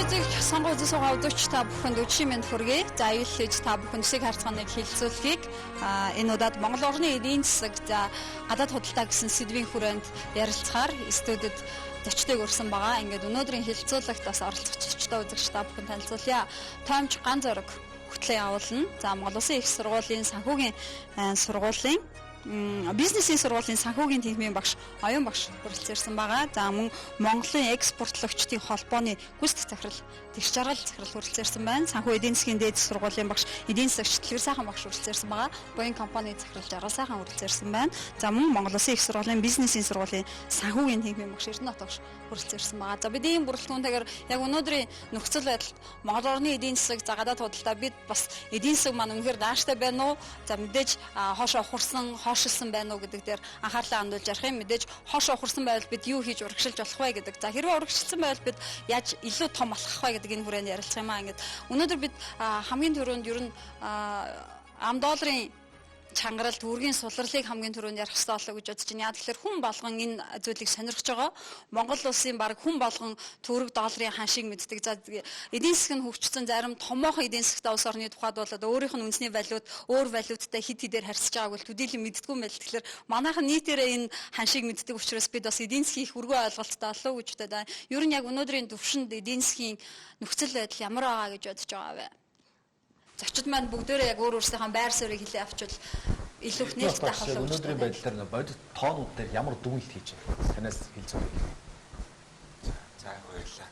Цэцэг сонгуульд суугаа өдөрч та бүхэнд өчигдөр мэнд хүргэе. За аюул хийж та бүхэнд үсэг харцгааныг хэлэлцүүлэхийг энэ удаад Монгол орны эдийн засаг за гадаад худалдаа гэсэн сэдвийн хүрээнд ярилцахаар студид зочдыг өрсөн байгаа. Ингээд өнөөдрийн хэлэлцүүлэгт бас оролцогчдоо үзэгч та бүхэнд танилцуулъя. Томч Ган Зориг хөтлөө явуулна. За Монгол Улсын их сургуулийн санхүүгийн сургуулийн бизнесийн сургуулийн санхүүгийн тэнхимийн багш оюун багш хүрэлцэн байгаа. За мөн Монголын экспортлогчдын холбооны гүйцэтгэх захирал тэгш жаргал захирал хүрэлцэн байна. Санхүү эдийн засгийн дээд сургуулийн багш эдийн засагч Дэлгэр сайхан багш хүрэлцэн байгаа. Боин компани захирал жаргал сайхан хүрэлцэн байна. За мөн Монгол Улсын их сургуулийн бизнесийн сургуулийн санхүүгийн тэнхимийн багш Эрдэнэт багш хүрэлцэн байгаа. За бид ийм бүрэлдэхүүнтэйгээр яг өнөөдрийн нөхцөл байдалд Монгол орны эдийн засаг за гадаад худалдаа бид бас эдийн засаг маань үнэхээр дааштай байна уу? За мэдээж хоошоо ухарсан хошилсан байна уу гэдэг дээр анхаарлаа хандуулж ярих юм. Мэдээж хоошоо ухарсан байвал бид юу хийж урагшилж болох вэ гэдэг. За хэрвээ урагшилсан байвал бид яаж илүү том болох вэ гэдэг энэ хүрээнд ярилцах юм аа. Ингээд өнөөдөр бид хамгийн түрүүнд ер нь ам долларын чангаралд үргийн сулралыг хамгийн түрүүнд ярих хэрэгтэй болоо гэж бодож байна. Яа тэгэхээр хүн болгон энэ зүйлийг сонирхож байгаа. Монгол улсын баг хүн болгон төгрөг долларын ханшийг мэддэг. За эдийн засаг нь хөгжсөн зарим томоохон эдийн засагтай улс орны тухайд болоод өөрийнх нь үндэсний валют өөр валюттай хид хидээр харьцаж байгааг бол төдийлөн мэддэггүй юм байл. Тэгэхээр манайхан нийтээрээ энэ ханшийг мэддэг учраас бид бас эдийн засгийн их өргөө ойлголттой болоо гэж бодож байна. Ер нь яг өнөөдрийн төвшөнд эдийн засгийн нөхцөл байдал ямар байгаа гэж бодож байгаа вэ? Зочид маань бүгдээрээ яг өөр өөрсдийнхээ байр суурийг хэлээ авчвал илүү их нээлттэй авах болов уу? Өнөөдрийн байдлаар бодит тоонууд дээр ямар дүгнэлт хийж байна? Танаас хэлцүү. За баярлалаа.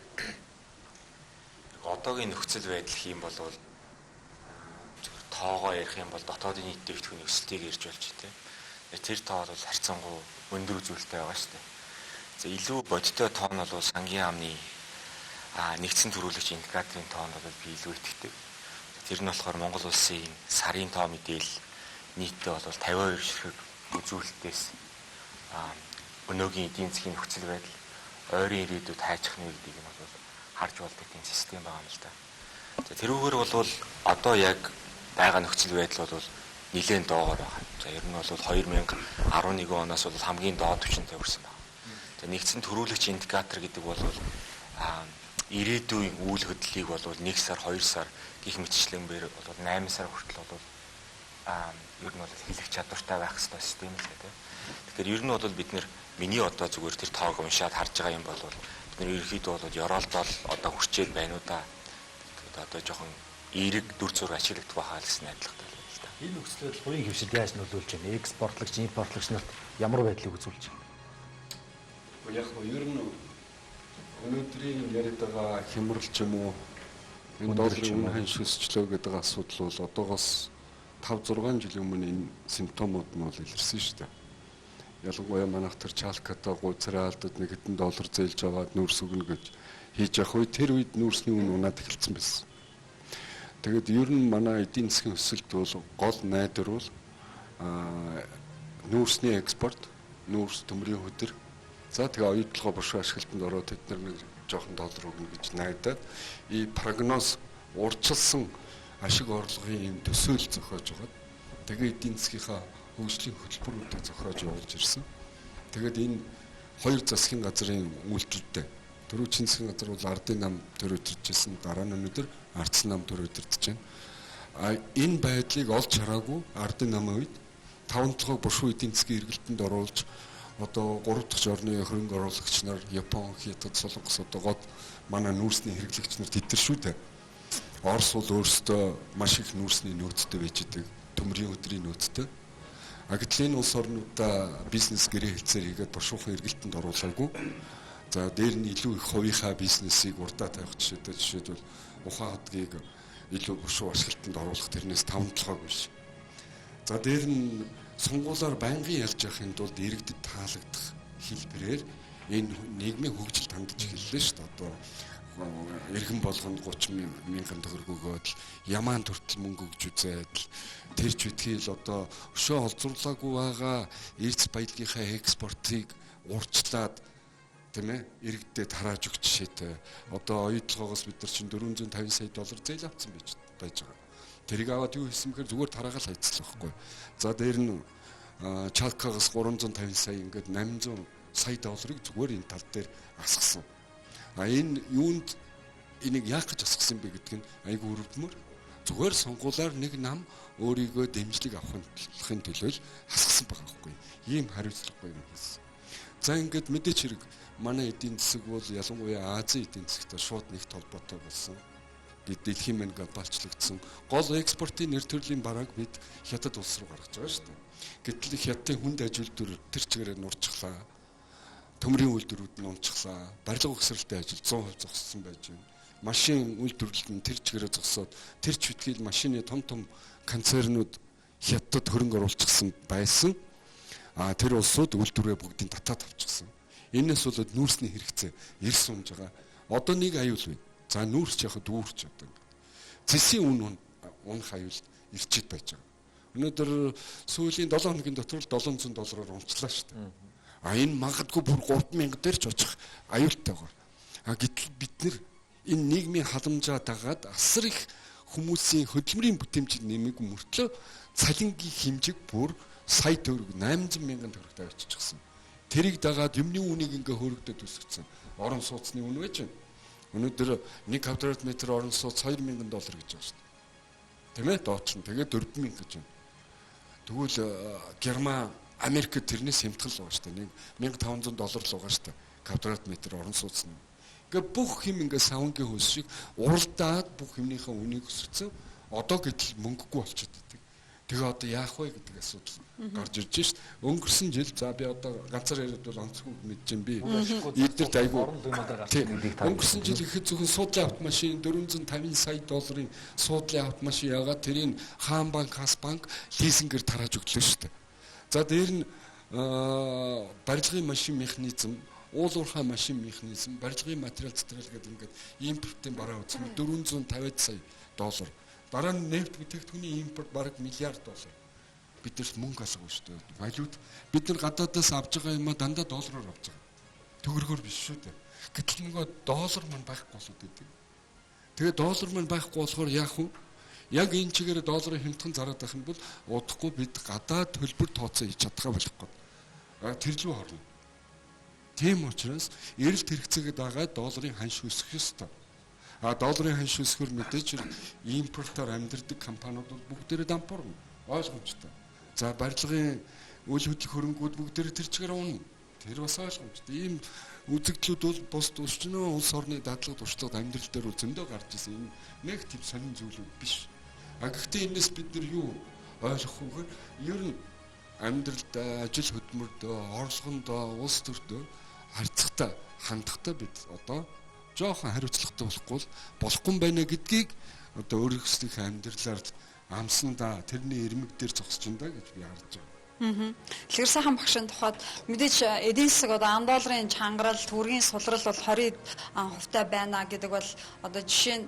Одоогийн нөхцөл байдал гэх юм бол тоогоо ярих юм бол дотоодын нийт дэвтгүүний өсөлтийг ярьж болж байна. Тэр тоо бол харьцангуй өндөр үзүүлэлттэй байгаа шүү дээ. За илүү бодиттой тоон бол сангийн амны нэгдсэн төрүүлэгч индикаторын тоонд бол би илүү итгэдэг. Тэр нь болохоор Монгол улсын сарын тоо мэдээлэл нийтдээ бол 52 ширхэг үзүүлэлтээс өнөөгийн эдийн засгийн нөхцөл байдал ойрын ирээдүйд хайчих нь гэдгийг нь бол харж болдог тийм систем байгаа юм л да. За тэрүүгээр бол одоо яг байгаа нөхцөл байдал бол нэлээд доогоор байгаа. За ер нь бол 2011 оноос бол хамгийн доод түвшинтэй хүрсэн байна. За нэгдсэн төрүүлэгч индикатор гэдэг бол ирээдүйн үйл хөдлөлийг бол 1 сар 2 сар гих мэтчлэнгээр бол 8 сар хүртэл бол ер нь бол хэлэх чадвартай байх хэрэгтэй систем л гэдэг. Тэгэхээр ер нь бол бид миний одоо зүгээр тэр тоог уншаад харж байгаа юм бол бид ерөнхийдөө бол ёроолдол одоо хүрчээд байна уу да. Одоо жоохон эерэг дүр зураг ашиглагдах байхаа л гэсэн найдвартай байна л да. Энэ нөхцөл байдал хувийн хөвшилд яаж нөлөөлж байна? Экспортлогч, импортлогч нарт ямар байдлыг үзүүлж байна? Яг нь ер нь өнөөдрийн яриад байгаа хямрал ч юм уу энэ долларын үн ханш өсчлөө гэдэг асуудал бол одоогоос 5-6 жилийн өмнө энэ симптомууд нь бол илэрсэн шүү дээ. Ялангуяа манайх тэр чалката гуйцраа алдад нэг хэдэн доллар зээлж аваад нүүрс өгнө гэж хийж явах үе тэр үед нүүрсний үн унаад эхэлсэн байсан. Тэгэд ер нь манай эдийн засгийн өсөлт бол гол найдвар бол нүүрсний экспорт, нүүрс төмрийн хөдөр. За тэгээ оюутлогоо бушуу ашиглалтанд ороод тэд нэг жоохон доллар өгнө гэж найдаад и прогноз урьдчилсан ашиг орлогын юм төсөөл зохиож байгаа. Тэгээ эдийн засгийнхаа хөгжлийн хөтөлбөрүүдийг зохиож явуулж ирсэн. Тэгээд энэ хоёр засгийн газрын үйлдэлтэй дөрвөн засгийн газар бол ардын нам төр өдөржсэн дараа нь өнөөдөр ардсан нам төр өдөрдөж байна. Энэ байдлыг олж хараагүй ардын намын үед 5 дахь бушуу эдийн засгийн эргэлтэнд оруулж одоо 3 дахь орны хөрөнгө оруулагч нар Япон, Хятад, Солонгос одоо гол манай нүүрсний хэрэглэгч нар тэтэр шүү дээ. Орос бол өөрсдөө маш их нүүрсний нөөцтэй байж идэг, төмрийн өдрийн нөөцтэй. Гэтэл энэ улс орнуудаа бизнес гэрээ хэлцээр хийгээд бушуухан эргэлтэнд оруулаагүй. За дээр нь илүү их хувийнхаа бизнесийг урдаа тавих жишээлбэл ухаан хотгийг илүү бушуу ашиглалтанд оруулах тэрнээс 5 толгойг биш. За дээр нь сонгуулаар байнгын ярьж явахын тулд иргэдэд таалагдах хэлбэрээр энэ нийгмийн хөгжилд хандж эхэллээ шүү дээ. Одоо иргэн болгонд 30 мянган төгрөг өгөөд ямаан төртөл мөнгө өгж үзээд тэрч битгий л одоо өшөө олзуурлаагүй байгаа эрдэс баялагийнхаа экспортыг урьдчилаад тийм ээ иргэдэд тарааж өгч жишээтэй. Одоо оюутлогоос бид нар чинь 450 сая доллар зээл авсан байж байгаа. Тэрийг аваад юу хийсэн бэхээр зүгээр тараагаал хайцлах байхгүй. За дээр нь чалкагаас 350 сая ингээд 800 сая долларыг зүгээр энэ тал дээр асгасан. Энэ юунд энийг яах гэж асгасан бэ гэдг нь айгүй өрөвдмөр. Зүгээр сонгуулаар нэг нам өөрийгөө дэмжлэг авахын төлөө хасгасан байгаа байхгүй. Ийм хариуцлагагүй юм хийсэн. За ингээд мэдээч хэрэг манай эдийн засаг бол ялангуяа Азийн эдийн засагтай шууд нэгт холбоотой болсон. Бид дэлхийн мөнгө глобалчлагдсан. Гол экспортын нэр төрлийн барааг бид хятад улс руу гаргаж байгаа шүү дээ. Гэтэл хятадын хүнд ажилтнууд тэр чигээрээ нурчглаа. Төмрийн үйлдвэрүүд нь унчглаа. Барилга угсралтай ажил 100% зогссон байж байна. Машин үйлдвэрлэлт нь тэр чигээрээ зогсоод тэр чүтгэл машины том концернууд хятад хөрөнгө оруулчихсан байсан. Тэр улсууд үйлдвэрээ бүгдийг татаад авчихсан. Энээс болоод нүүрсний хэрэгцээ эрс унж байгаа. Одоо нэг аюул байна. За нүүрс яг дүүрч одоо. Зэсийн унах аюул ирчээд байж байгаа. Өнөөдөр сүүлийн 7 хоногийн дотор $700 унчлаа шүү дээ. Энэ магадгүй бүр 3000 дээр ч очих аюултай байгаа. Гэтэл бид нар энэ нийгмийн халамжаа дагаад асар их хүмүүсийн хөдөлмөрийн бүтээмжийг нэмэг мөртлөө цалингийн хэмжээг бүр сая төгрөг 800,000 төгрөгтэй авчижсэн. Тэрийг дагаад юмны үнийг ингээ хөрөгдөд үсгэсэн. Орон сууцны үн байж байна. Өнөөдөр 1 квадрат метр орон сууц $2,000 гэж байгаа шүү дээ. Тийм ээ дооч нь тэгээд 4,000 гэж байна. Тэгвэл Герман, Америкт тэрнээс хямдхан л байгаа шүү дээ. $1,500 л байгаа шүү дээ. Квадрат метр орон сууц нь. Ингээ бүх юм ингээ савнгийн хөлс шиг уралдаад бүх юмнийхаа үнийг өсгсөн. Одоо гэтэл мөнгөгүй болчиход байдаг. Тэгээ одоо яах вэ гэдэг асуудал гарч ирж шít. Өнгөрсөн жил за би одоо ганцаар яриад бол онцгүй мэдэж юм би. Эднэрт айгүй өнгөрсөн жил ихэд зөвхөн суудлын автомашин $450 сая суудлын автомашин яагаад тэрийг Хаан банк, Хас банк лизингээр тарааж өглөө шít. За дээр нь барилгын машин механизм, уулуурхай машин механизм, барилгын материал цэцрэл гэдэг ингээд импортын бараа үзсэн $450 сая. Дараа нь нефт бүтээгдэхүүний импорт бараг $1 миллиард. Биднэрт мөнгө алга шүү дээ. Валют бид нар гадаадаас авж байгаа юм а дандаа доллараар авж байгаа. Төгрөгөөр биш шүү дээ. Гэтэл нөгөө доллар маань байхгүй болоод идэв. Тэгээ доллар маань байхгүй болохоор яах вэ? Яг энэ чигээр долларын хямдхан зараад байх юм бол удахгүй бид гадаад төлбөр тооцоо хийж чадхаа болох гээд. Тэр лүү хорно. Тийм учраас эрэлт хэрэгцээгээд байгаа долларын ханш өсөх ёстой. Долларын ханш өсгөр мэдээж импортоор амьдардаг компаниуд бол бүгдээрээ дампуурна. Ойлгомжтой. За барилгын үйл хөдлөх хөрөнгүүд бүгдээрээ тэр чигээр унна. Тэр бас ойлгомжтой. Ийм үзэгдлүүд бол бус тусчноо улс орны дадлага туршлага амьдрал дээр бол зөндөө гарч ирсэн. Энэ нэг тип сонин зүйлүүд биш. Гэхдээ энэс бид нар юу ойлгох вэ? Ер нь амьдралд ажил хөдөлмөрдөө, орлогондоо, улс төрдөө харьцагтай хандахтай бид одоо жоохон хариуцлагатай болохгүй байна гэдгийг одоо өөрийнхөө амьдралаар амсандаа тэрний ирмэг дээр зогсож байна гэж би харж байгаа. Тэгэхээр сайхан багшийн тухайд мэдээж эдийн засаг одоо $10 чангарал, төгрөгийн сулрал бол 20 хувьтай байна гэдэг бол одоо жишээ нь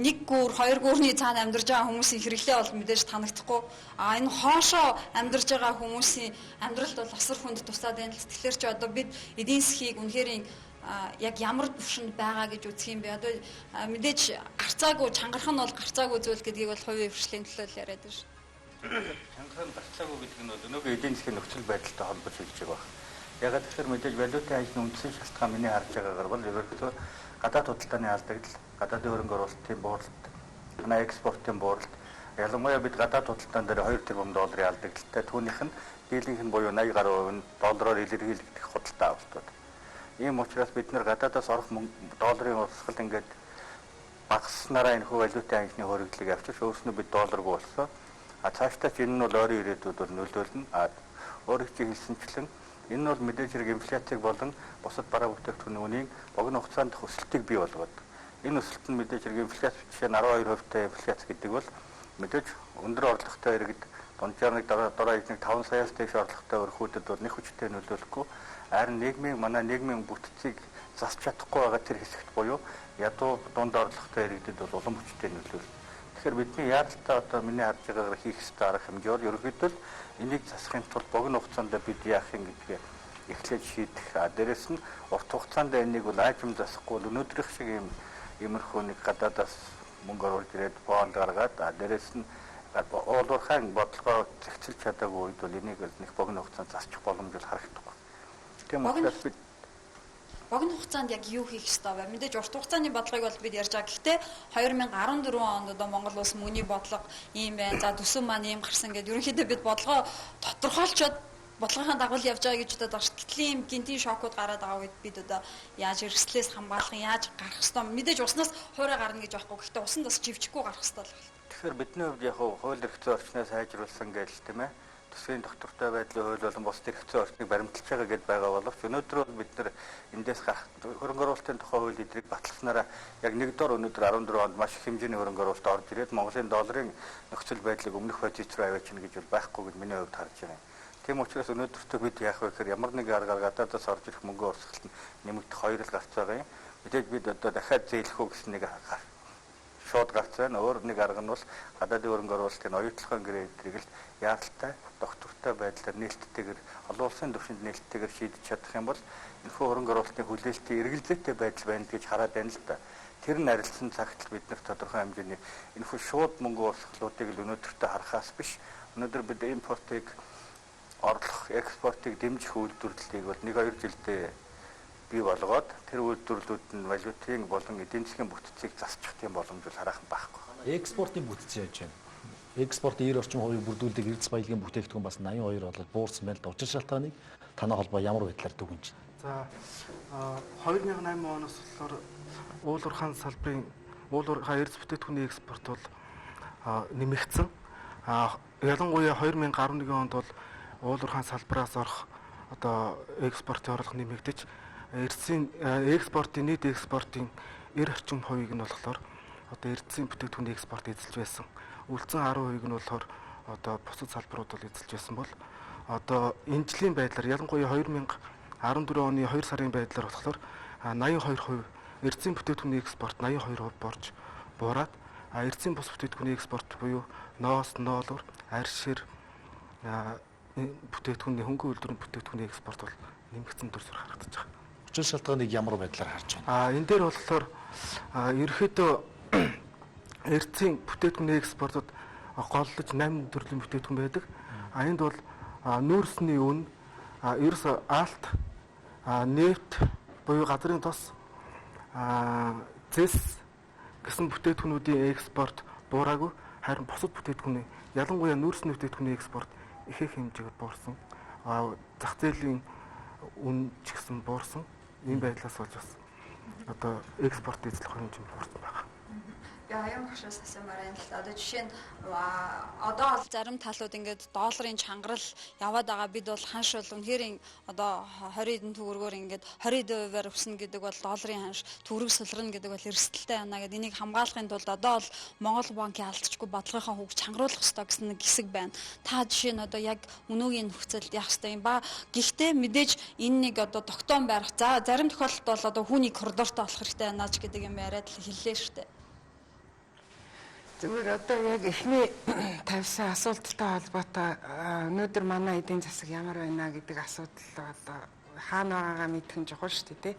нэг гүүр, хоёр гүүрний цаана амьдарч байгаа хүмүүсийн хэрэглээ бол мэдээж танагдахгүй. Энэ хоошоо амьдарч байгаа хүмүүсийн амьдралд бол асар хүнд тусаад байна. Тэгэхээр ч одоо бид эдийн засгийг үнэхээр яг ямар төвшөнд байгаа гэж үзэх юм бэ? Одоо мэдээж гарцаагүй, чангарах нь бол гарцаагүй зүйл гэдгийг бол хувийн хвшлийн төлөө яриад байна шүү. Чангарах нь гарцаагүй гэдэг нь бол өнөөгийн эдийн засгийн нөхцөл байдалтай холбож хэлж байгаа. Ягаад гэхээр мэдээж валютын ханшны үндсэн шалтгаан миний харж байгаагаар бол ерөнхийдөө гадаад худалдааны алдагдал, гадаадын хөрөнгө оруулалтын бууралт, манай экспортын бууралт, ялангуяа бид гадаад худалдаан дээр $2 тэрбум алдагдaltaй, түүнийх нь дийлэнх нь буюу 80 гаруй нь доллараар илэрхийлэгдэх худалдаа авалтууд. Ийм учраас бид нэр гадаадаас орох долларын урсгал ингээд багаснараа энэ хүү валютын ханшны хөрөглийг авчиж өөрснөө бид долларгүй болсон. Цаашдаа ч энэ нь бол ойрын ирээдүйд бол нөлөөлнө. Өөрөөр хэлсэнчлэн энэ нь бол мэдээж хэрэг инфляцийг болон бусад бараа бүтээгдэхүүний үнийн богино хугацаанд өсөлтийг бий болгоод. Энэ өсөлт нь мэдээж хэрэг инфляц жишээ нь 12% инфляц гэдэг бол мэдээж өндөр орлоготой иргэд дунджаар нэг дараа нэг 5 саяас дээш орлоготой өрхүүдэд бол нэг хүчтэй нөлөөлөхгүй. Харин манай нийгмийн бүтцийг засч чадахгүй байгаа тэр хэсэгт буюу ядуу дунд орлоготой иргэдэд бол улам хүчтэй нөлөөлнө. Тэгэхээр бидний яаралтай одоо миний харж байгаагаар хийх ёстой арга хэмжээ бол ерөнхийдөө энийг засахын тулд богино хугацаанд бид яах юм гэдгээ эхлээд шийдэх. Дээрээс нь урт хугацаанд энийг бол аажим засахгүй өнөөдрийнх шиг иймэрхүү нэг гадаадаас мөнгө оруулж ирээд бонд гаргаад дээрээс нь уулуурхайн бодлогоо зэгцэлж чадаагүй үед бол энийг нэг богино хугацаанд засчих боломж бол харагдахгүй. Тийм учраас бид богино хугацаанд яг юу хийх ёстой вэ? Мэдээж урт хугацааны бодлогыг бол бид ярьж байгаа. Гэхдээ 2014 онд одоо Монгол улс мөнгөний бодлого ийм байна. За төсөв маань ийм гарсан гэдэг. Ерөнхийдөө бид бодлогоо тодорхойлцоод бодлогын дагуу явж байгаа гэж бодоод байгаа ш. Гэтэл ийм гинтийн шокууд гараад байгаа үед бид одоо яаж эрсдлээс хамгаалах, яаж гарах ёстой. Мэдээж уснаас хуурай гарна гэж байхгүй. Гэхдээ усанд бас живчихгүй гарах ёстой л байна. Тэгэхээр бидний хувьд яг хууль эрх зүйн орчноо сайжруулсан гэж тийм ээ. Төсвийн доктортой байдлын хууль болон бус эрх зүйн орчныг баримталж байгаа гэдээ байгаа боловч өнөөдөр бол бид нар эндээс гарах хөрөнгө оруулалтын тухай хууль эдрийг батлахнараа яг нэгдүгээр өнөөдөр 14 онд маш их хэмжээний хөрөнгө оруулалт орж ирээд Монголын долларын нөхцөл байдлыг өмнөх бодис руу аваачна гэж бол байхгүй гэж миний хувьд харж байна. Тийм учраас өнөөдөртөө бид яах вэ гэхээр ямар нэг аргаар гадаадаас орж ирэх мөнгө урсгалт нь нэмэгдэх хоёр л гарч байгаа юм. Мэдээж бид одоо дахиад зээлэх үү гэсэн нэг шууд гарч байна. Өөр нэг арга нь бол гадаадын хөрөнгө оруулалтын оюутлахын гэрээдрийг л яаралтай, доктортой байдлаар нээлттэйгээр олон улсын түвшинд нээлттэйгээр шийдэж чадах юм бол энэхүү хөрөнгө оруулалтын хүлээлтийн эргэлзээтэй байдал байна гэж хараад байна л да. Тэр нь арилсан цагт бид нар тодорхой хэмжээний энэхүү шууд мөнгө урсгалуудыг л өнөөдөртөө харахаас биш өнөөдөр бид импортыг орлох, экспортыг дэмжих үйлдвэрлэлийг бол 1-2 жилдээ бий болгоод тэр үйлдвэрлэлүүд нь валютын болон эдийн засгийн бүтцийг засчих тийм боломж бол хараахан байхгүй. Экспортын бүтц яаж байна? Экспортын 90 орчим хувийг бүрдүүлдэг эрдэс баялагын бүтээгдэхүүн бас 82 болоод буурсан байна л да. Учир шалтгааныг танай холбоо ямар байдлаар дүгнэж байна? За 2008 оноос болохоор уул уурхайн салбарын уул уурхай эрдэс бүтээгдэхүүний экспорт бол нэмэгдсэн. Ялангуяа 2011 онд бол уул уурхайн салбараас орох одоо экспортын орлого нэмэгдэж эрдэсийн экспортын нийт экспортын 90 орчим хувийг нь болохоор одоо эрдэсийн бүтээгдэхүүний экспорт эзэлж байсан. Үлдсэн 10% нь болохоор одоо бусад салбарууд бол эзэлж байсан бол одоо энэ жилийн байдлаар ялангуяа 2014 оны 2 сарын байдлаар болохоор 82% эрдэсийн бүтээгдэхүүний экспорт 82% борж буураад эрдэсийн бус бүтээгдэхүүний экспорт буюу ноос, ноолур, арьшир бүтээгдэхүүний хөнгөн үйлдвэрийн бүтээгдэхүүний экспорт бол нэмэгдсэн төрсөөр харагдаж байгаа. Учир шалтгааныг ямар байдлаар харж байна? Энэ дээр болохоор ерөөхдөө эрдэсийн бүтээгдэхүүний экспортод голлож 8 төрлийн бүтээгдэхүүн байдаг. Энд бол нүүрсний үн, ерөөс алт, нефт буюу газрын тос, зэс гэсэн бүтээгдэхүүнүүдийн экспорт буураагүй, харин бусад бүтээгдэхүүний ялангуяа нүүрсний бүтээгдэхүүний экспорт ихэнх хэмжээгээр буурсан. Зах зээлийн үн ч гэсэн буурсан. Ийм байдлаас болж бас одоо экспорт эзлэх хэмжээ буурсан байна. Аян багшаас асуумаар байна л да. Одоо жишээ нь одоо бол зарим талууд ингээд долларын чангарал яваад байгаа. Бид бол ханш бол үнэхээр одоо 20 эдэн төгрөгөөр ингээд 20%-аар өснө гэдэг бол долларын ханш төгрөг сулрна гэдэг бол эрсдэлтэй байна гэдэг. Энийг хамгаалахын тулд одоо бол Монгол банкын алдчихгүй бодлогынхаа хүүг чангаруулах ёстой гэсэн нэг хэсэг байна. Та жишээ нь одоо яг өнөөгийн нөхцөлд яах ёстой юм ба. Гэхдээ мэдээж энэ нэг одоо тогтоон барих. За зарим тохиолдолд бол одоо хүний коридортой болох хэрэгтэй байна ч гэдэг юм яриад л хэллээ шүү дээ. Зүгээр одоо яг эхний тавьсан асуулттай холбоотой өнөөдөр манай эдийн засаг ямар байна гэдэг асуудал бол хаана байгаагаа мэдэх нь чухал шүү дээ.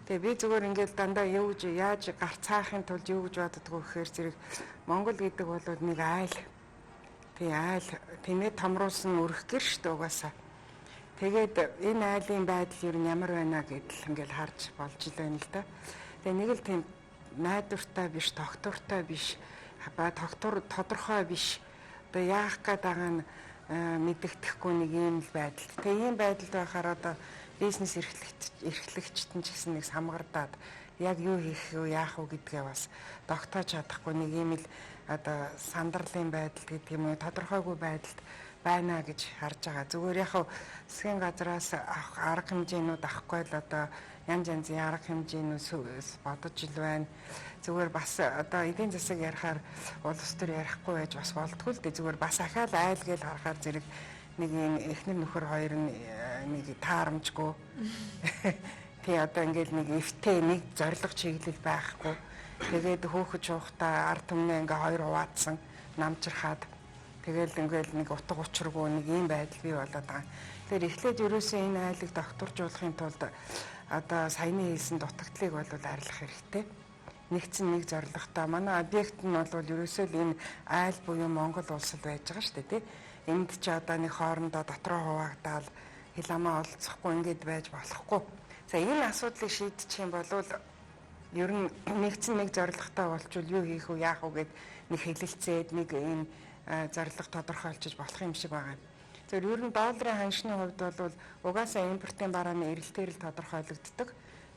Тэгээ би зүгээр ингээд дандаа юу гэж яаж гарцаахын тулд юу гэж боддгоо гэхээр зэрэг Монгол гэдэг бол нэг айл. Тэгээ айл тэмээ томруулсан өрх гэр шүү дээ угаасаа. Тэгээд энэ айлын байдал юу ямар байна гэдэл ингээд харж болж л байна л да. Тэгээ нэг л тийм найдвартай биш, тогтвортой биш, тодорхой биш. Одоо яах гээд байгаа нь мэдэгдэхгүй нэг юм л байдал. Тэгээ ийм байдалд байхаар одоо бизнес эрхлэгчд нь ч гэсэн нэг самгардаад яг юу хийх вэ, яах вэ гэдгээ бас тогтоож чадахгүй нэг ийм л одоо сандарлын байдал гэдэг юм уу, тодорхойгүй байдалд байна гэж харж байгаа. Зүгээр яг засгийн газраас арга хэмжээнүүд авахгүй л одоо янз янзын арга хэмжээнүүд бодож ил байна. Зүгээр бас одоо эдийн засаг ярихаар улс төр ярихгүй байж бас болдгүй л дээ. Зүгээр бас ахаал айл гээл харахаар зэрэг нэг юм эхнэр нөхөр хоёр нь нэг таарамжгүй. Тий одоо ингээл нэг эвтэй нэг зориг чиглэл байхгүй. Тэгээд хөөхөж хуухтаа ард түмнээ ингээ хоёр хуваацсан намжирхаад тэгэл ингээл нэг утга учиргүй нэг юм байдал бий болоод байгаа. Тэгэхээр эхлээд ерөөсөө энэ айлыг докторжуулахын тулд одоо саяны хэлсэн дутагдлыг бол арилгах хэрэгтэй. Нэгдсэн нэг зорилготой. Манай объект нь бол ерөөсөө л энэ айл буюу Монгол улсад байж байгаа шүү дээ, тий. Энд ч одоо нэг хоорондоо дотроо хуваагдаад хил амаа олцохгүй ингэж байж болохгүй. За энэ асуудлыг шийдчих юм бол ер нь нэгдсэн нэг зорилготой болчвол юу хийх вэ, яах вэ гэд нэг хэлэлцээд нэг ийм зорилго тодорхойлж болох юм шиг байгаа. Зөв ер нь долларын ханшны хувьд бол угаасаа импортын барааны эрэлтээр л тодорхойлогддог.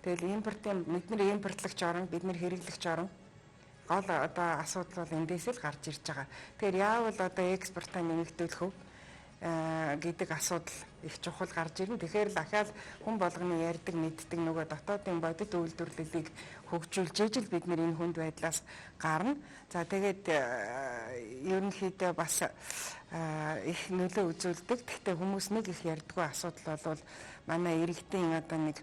Тэгэл импортын бидний импортлогч орн, бид нар хэрэглэгч орн гол одоо асуудал бол эндээс л гарч ирж байгаа. Тэгэхээр яавал одоо экспортаа нэмэгдүүлэх вэ гэдэг асуудал их чухал гарч ирнэ. Тэгэхээр дахиад хүн болгоны ярьдаг, мэддэг нөгөө дотоодын бодит үйлдвэрлэлийг хөгжүүлж ижил бид нар энэ хүнд байдлаас гарна. За тэгээд ерөнхийдөө бас их нөлөө үзүүлдэг. Гэхдээ хүмүүс нэг их ярьдгүй асуудал бол манай иргэдийн одоо нэг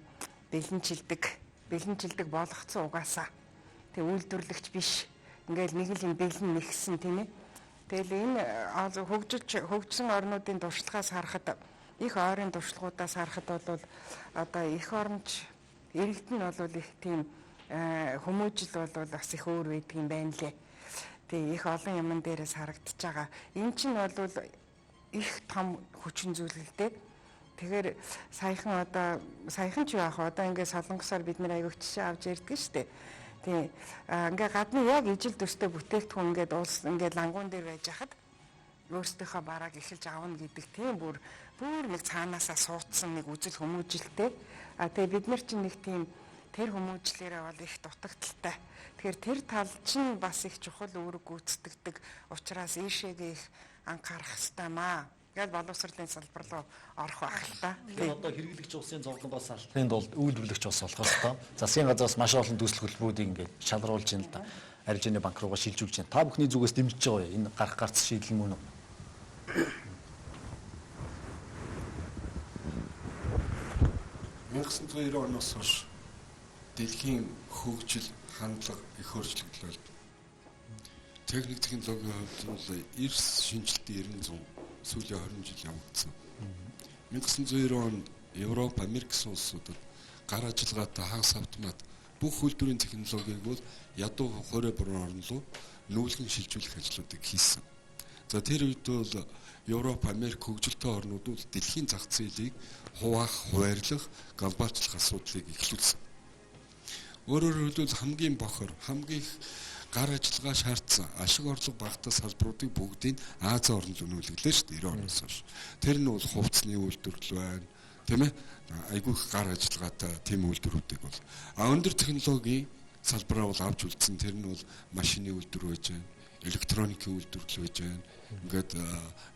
бэлэнчилдэг болгоцсон угаасаа. Тэг үйлдвэрлэгч биш. Ингээл нэг л юм бэлэн нэгсэн тийм ээ. Тэгэл энэ хөгжсөн орнуудын туршлагаас харахад их ойрын туршлагуудаас харахад бол одоо их оронч иргэд нь бол их тийм хүмүүжил бол бас их өөр байдаг юм байна лээ. Тэгээ их олон юмн дээрээс харагдаж байгаа. Энэ чинь бол их том хүчин зүйлэлтэй. Тэгэхээр саяхан ч яах вэ? Одоо ингээд солонгосоор бид нэр аягүй жишээ авч ярьдаг шүү дээ. Тий. Ингээ гадны яг ижил төстэй бүтээгдэхүүн ингээд улс ингээд лангуун дээр байж хахад өөрсдийнхөө барааг эхэлж аавна гэдэг тийм бүр нэг цаанаасаа суудсан нэг үзэл хүмүүжилтэй. Тэгээ бид нар чинь нэг тийм тэр хүмүүжлээрээ бол их дутагдaltaй. Тэгэхээр тэр тал чинь бас их чухал үүрэг гүйцэтгэдэг учраас ийшээгээ их анхаарах хэрэгтэй маа. Гэл боловсролын салбар руу орох байх л та. Тэгэхээр одоо хэрэглэгч улсын зовлонгоос салахын тулд үйлдвэрлэгч ус болох ёстой. Засгийн газраас маш олон төсөл хөтөлбөрүүдийг ингээд шалруулж байна л да. Аржины банк руугаа шилжүүлж байна. Та бүхний зүгээс дэмжиж байгаа юу? Энэ гарц шийдэл мөн үү? 1990 оноос хойш дэлхийн хөгжил хандлага их өөрчлөгдлөө. Техник технологийн хувьд бол эрс шинжилтийн 90 сүүлийн 20 жил явагдсан. 1990 онд Европ, Америк улсуудад гар ажиллагаатай хагас автомат бүх үйлдвэрийн технологиг бол ядуу хорой буруу орн руу нүүлгэн шилжүүлэх ажлуудыг хийсэн. За тэр үед бол Европ, Америк хөгжилтэй орнууд бол дэлхийн зах зээлийг хуваах, хуваарлах, глобалчлах асуудлыг эхлүүлсэн. Өөрөөр хэлбэл хамгийн бохор, хамгийн гар ажиллагаа шаардсан ашиг орлого багтаа салбаруудыг бүгдийг Аз орнд өнүүлгэлээ шүү дээ 90 оноос хойш. Тэр нь бол хувцсны үйлдвэрлэл байна, тийм ээ? Айгүй их гар ажиллагаатай тийм үйлдвэрүүдийг бол өндөр технологийн салбараа бол авч үлдсэн. Тэр нь бол машины үйлдвэр байж байна, электроникийн үйлдвэрлэл байж байна. Ингээд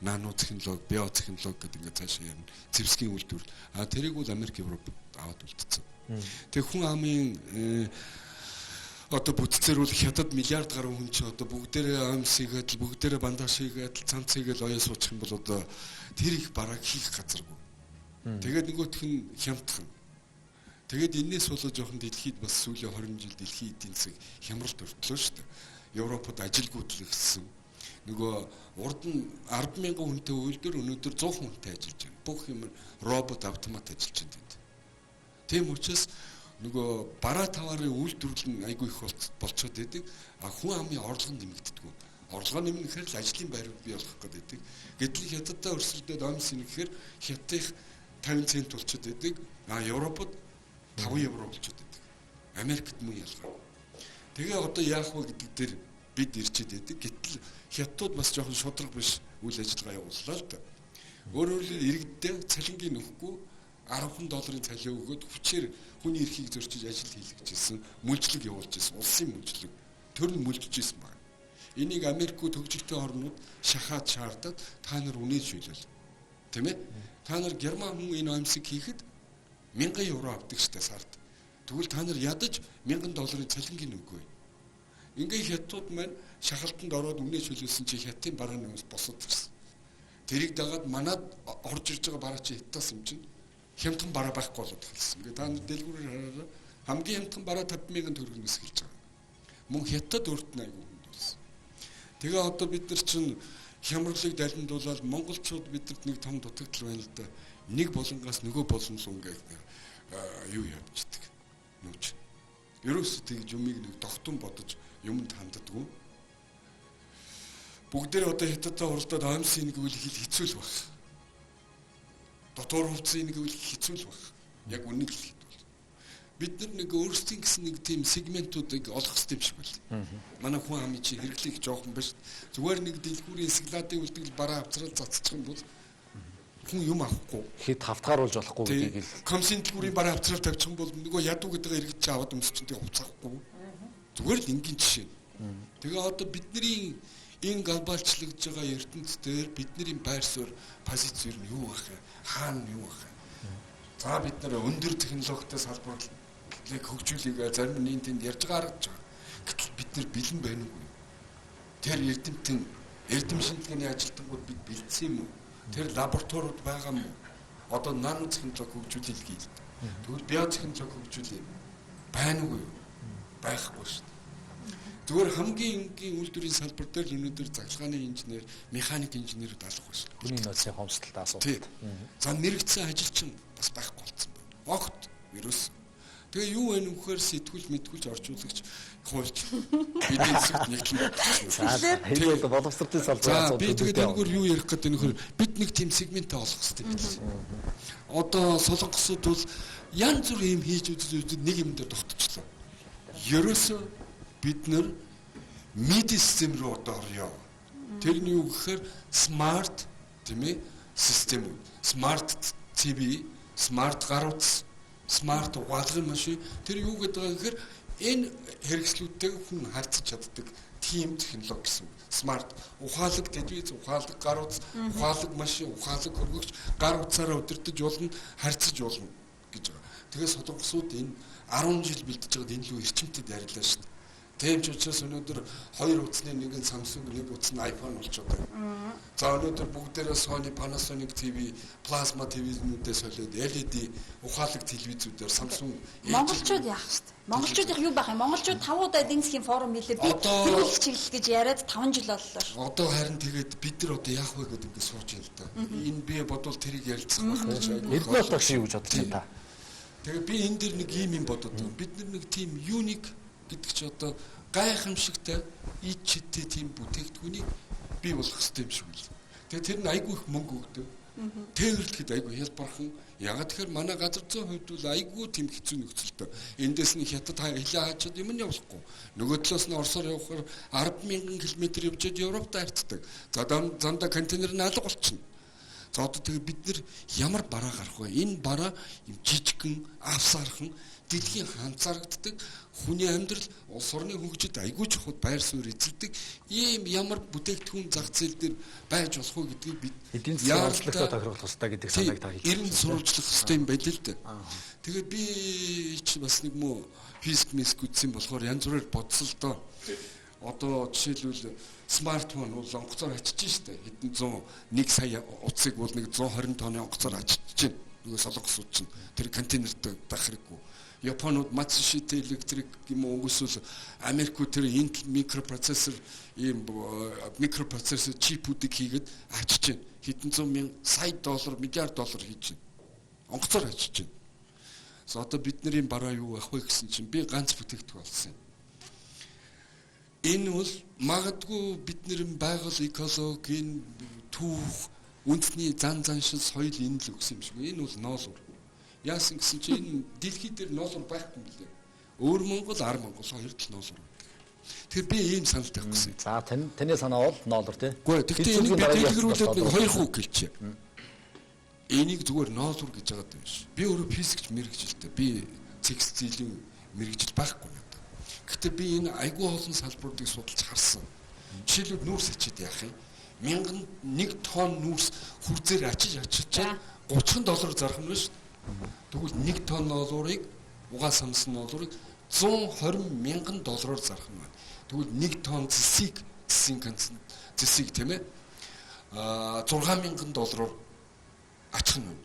нано технологи, био технологи гэдэг ингээд цаашаа ярина. Зэвсгийн үйлдвэрлэл. Тэрийг бол Америк, Европ аваад үлдсэн. Тэг хүн амын одоо бүтцээр бол хятад миллиард гаруй хүн ч одоо бүгдээрээ амс хийгээд бүгдээрээ бандаж хийгээд цанц хийгээд оёо суучих юм бол одоо тэр их бараг хийх газаргүй. Тэгээд нөгөөх нь хямдхан. Тэгээд энээс болоо жоохон дэлхийд бас сүүлийн 20 жил дэлхийн эдийн засаг хямралд өртлөө шүү дээ. Европод ажилгүйдэл ихсэн. Нөгөө урд нь 10,000 хүнтэй үйлдвэр өнөөдөр 100 хүнтэй ажиллаж байна. Бүх юм робот автомат ажиллаж байна. Тийм учраас нөгөө бараа таварын үйлдвэрлэл нь айгүй их болцоод байдаг. Хүн амын орлого нэмэгддэг. Орлого нэмэхээр л ажлын байр бий болох гэдэг. Гэтэл хятадтай өрсөлдөд омс нэхэхээр хятадын 50 цент болчиход байдаг. Европод 5 евро болчиход байдаг. Америкт мөн ялгаагүй. Тэгээ одоо яах вэ гэдэг дээр бид ирчээд байдаг. Гэтэл хятадууд бас жоохон шудраг биш үйл ажиллагаа явууллаа л да. Өөрөөр хэлбэл иргэддээ цалингийн нөхгүй $10 цалин өгөөд хүчээр хүний эрхийг зөрчиж ажил хийлгэжсэн, мүлжлэг явуулж ирсэн, улсын мүлжлэг. Тэр нь мүлжиж ирсэн байна. Энийг Америкууд хөгжилтэй орнууд шахаад шаардаад та нар үнэ шүлэл. Тэ мэ? Та нар герман хүн энэ амьсыг хийхэд 1000 евро авдаг штэ сард. Тэгвэл та нар ядаж $1000 цалингийн өгөө. Ингээ хятадууд маань шахалтанд ороод үнэ шүлүүлсэн чи хятадын барааны хүмүүс босоод ирсэн. Тэрийг дагаад манад орж ирж байгаа бараа чи хятадас юм чинь хямдхан бараа байхгүй болоод хэлсэн. Ингээ та дэлгүүрээр хараараа хамгийн хямдхан бараа 50,000 төгрөгнөөс эхэлж байгаа. Мөн хятад өөрт нь аягүй хүнд болсон. Тэгээ одоо бид нар чинь хямралыг далиндуулаад монголчууд бидэрт нэг том дутагдал байна л да. Нэг болонгоос нөгөө болонлоо ингээ юу явчихдаг. Нүж. Ерөөсөө тэгж юмыг нэг тогтун бодож юмд ханддаггүй. Бүгдээр одоо хятадтай хуралдаад омсын нэг үйл хэцүү л баг. Дотор хувцсыг нэг үйл хэцүү л баг. Яг үнэн л хэлэхэд бол. бид нар нэг өөрсдийн гэсэн нэг тийм сегментуудыг олох хэрэгтэй юм шиг байна. Манай хүн амын чи хэрэглэх жоохон биш. Зүгээр нэг дэлгүүрийн сигналын үлдэгдэл бараа авцрал цацчих юм бол хүн юм авахгүй. Хэд хавтгааруулж болохгүй гэдгийг л Комсын дэлгүүрийн бараа авцрал тавьчих юм бол нөгөө ядуу гэдгээ эргэж чи аваад өмсчихтэй хувцахгүй. Зүгээр л энгийн жишээ. Тэгээ одоо бидний энэ глобалчлагдж байгаа ертөнцийн дээр бидний байр суурь позиц юу юу байх вэ? Хаана юу байх вэ? За бид нар өндөр технологитой салбарыг хөгжүүлэх зарим нэг тэнд ярьж байгаа харагдаж байгаа. Гэтэл бид нар бэлэн байна уу? Тэр эрдэм шинжилгээний ажилтнууд бид бэлдсэн юм уу? Тэр лабораториуд байгаа юм уу? Одоо нано технологи хөгжүүлэх гээл. Тэгвэл биотехнологи хөгжүүлэх байна уу? Байхгүй шүү дээ. Зүгээр хамгийн энгийн үйлдвэрийн салбар дээр өнөөдөр захлагааны инженер, механик инженерүүд алах байна. хүний нөөцийн хомсдолтой асуудал. За мэрэгдсэн ажилчин бас байхгүй болсон байна. Огт вирус. Тэгээ юу вэ нөхөр сэтгүүл мэдгүүлж орчуулагч хуульч бидний хэсэгт нэгтлээ. Тэгээд боловсролын салбарын асуудал. Би тэгээд энэгээр юу ярих гэдэг нөхөр бид нэг тийм сегментээ олох хэрэгтэй билээ. Одоо солонгосууд бол янз бүр юм хийж үзээд нэг юм дээр тогтчихлоо. Ерөөсөө бид нар медицин руу одоо орё. Тэрний юу гэхээр смарт тийм ээ систем, смарт TV, смарт гар утас, смарт угаалгын машин тэр юу гэдэг вэ гэхээр энэ хэрэгслүүдтэй хүн харьцаж чаддаг тийм технологи гэсэн. Смарт ухаалаг телевиз, ухаалаг гар утас, ухаалаг машин, ухаалаг хөргөгч гар утсаараа удирдах болно, харьцаж болно гэж байгаа. Тэгэхээр солонгосууд энэ 10 жил бэлдэж байгаад энэ лүү эрчимтэд ярилаа шүү дээ. Тийм ч учраас өнөөдөр хоёр утасны нэг нь Samsung, нэг утас нь iPhone болчиход байна. За өнөөдөр бүгдээрээ Sony, Panasonic TV, Plasma TV-нүүдээс солиод LED ухаалаг телевизүүдээр Samsung Монголчууд яах вэ? Монголчуудын юу байх юм? Монголчууд 5 удаа эдийн засгийн форум хийлээ. Би хэрэглэх чиглэл гэж яриад 5 жил боллоо шүү. Одоо харин тэгээд бид нар одоо яах вэ гэдэг ингээд сууж байна л да. Энэ би бодвол тэрийг ярилцах байх гэж байна. Эдгээр утга шиг юу гэж бодож байна та? Тэгээд би энэ дэр нэг юм бодод байна. Бид нар нэг тийм юник гэдэг чи одоо гайхамшигтай ичтэй тийм бүтээгдэхүүнийг бий болгох хэрэгтэй юм шиг үл. Тэгээ тэр нь айгүй их мөнгө өгдөг. Тээвэрлэхэд айгүй хялбархан. Ягаад тэгэхээр манай газар зүйн хувьд бол айгүй тийм хэцүү нөхцөлтэй. Эндээс нь хятад хилээ хаачаад юм нь явахгүй. Нөгөө талаас нь Оросоор явахаар 10,000 км явжээд Европт харьцдаг. За замдаа контейнер нь алга болчихно. За одоо тэгээ бид нар ямар бараа гарах вэ? Энэ бараа юм жижигхэн, авсаархан дэлхийн ханцаарагддаг хүний амьдрал улс орны хөгжид айгүй чухал байр суурь эзэлдэг ийм ямар бүтээгдэхүүн зах зээл дээр байж болох вэ гэдгийг бид эдийн засгийн орчлогтой тохируулах хэрэгтэй гэдэг санааг та хэлж байна. Эрен сурвалжлах хэрэгтэй юм байл л дээ. Тэгээд би ч бас нэг мөө физик мэск үзсэн болохоор янз бүрээр бодсон л доо. Одоо жишээлбэл смартфон бол онгоцоор ачиж штэ хэдэн 1 сая утсыг бол нэг 120 тонны онгоцоор ачиж чинь нөгөө солонгосууд чинь тэр контейнертэй байх хэрэггүй. Японууд Matsushita Electric юм уу эсвэл Америкууд тэр Intel микропроцессор ийм микропроцессор чипүүдийг хийгээд ачиж чинь хэдэн 100,000 сая доллар миллиард доллар хийж чинь онгоцоор ачиж чинь. За одоо бидний бараа юу байх вэ гэсэн чинь би ганц бүтээгдэхүүн болсон юм. Энэ бол магадгүй бидний байгаль экологи энэ түүх үндэсний заншил соёл энэ л өгсөн юм шиг. Энэ бол ноолуур. Яасан гэсэн чинь энэ дэлхий дээр ноолуур байхгүй юм билээ. Өөр Монгол, ар Монгол хоёр тал ноолуур. Тэгэхээр би ийм санал тавих гэсэн. За таны санаа бол ноолуур тий. Үгүй гэхдээ энийг би дэлгэрүүлээд нэг хоёр хүү гэлчээ. Энийг зүгээр ноолуур гэж байгаа юм шиг. Би өөрөө физикч мэрэгжилтэй. Би текстилийн мэрэгжил байхгүй юм. Гэхдээ би энэ айгүй олон салбаруудыг судалж харсан. Жишээлбэл нүүрс ачаад яах юм? 1 тонн нүүрс хурцээр ачиж чад $30 зарах юм шүү дээ. Тэгвэл 1 тонн ноолуурыг угаа самсан ноолуурыг $120,000 зарах юм байна. Тэгвэл 1 тонн зэсийг тийм ээ $6,000 ачих нь.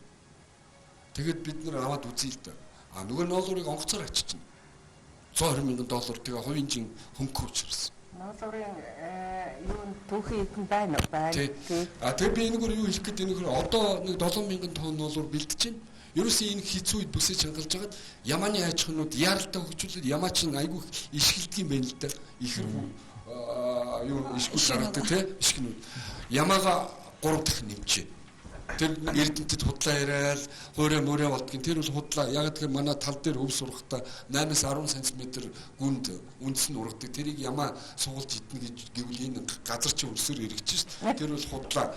Тэгэд бид нэр аваад үзье л да. Нөгөө ноолуурыг онгоцоор ачиж чинь $120,000 тэгээ хувийн жин хөнгө учирсан. Ноолуурын юу түүхий хэдэн байна уу? Тэгээ би энэгээр юу хэлэх гээд энэгээр одоо нэг 7,000 тонн ноолуур бэлдэж байна. Ерөөсөө энэ хэцүү үед бүсэж хангалж хагаад ямааны ачхнууд яаралтай хөгжүүлээд ямаач нь айгүй ишгэлдэг юм байна л да. Ихэр юу ишгүүл гаргадаг тий ишгнүүд. Ямаага 3 дахин нэмчээ. Тэр Эрдэнэтэд худлаа яриад хуурай мөрөө болдгийн тэр бол худлаа яг тэр манай тал дээр өв сурахтаа 8-10 см гүнд үндэс нь ургадаг. Тэрийг ямаа суулж идэх гэж гэвэл энэ газар чи өсөр эргэж шít. Тэр бол худлаа.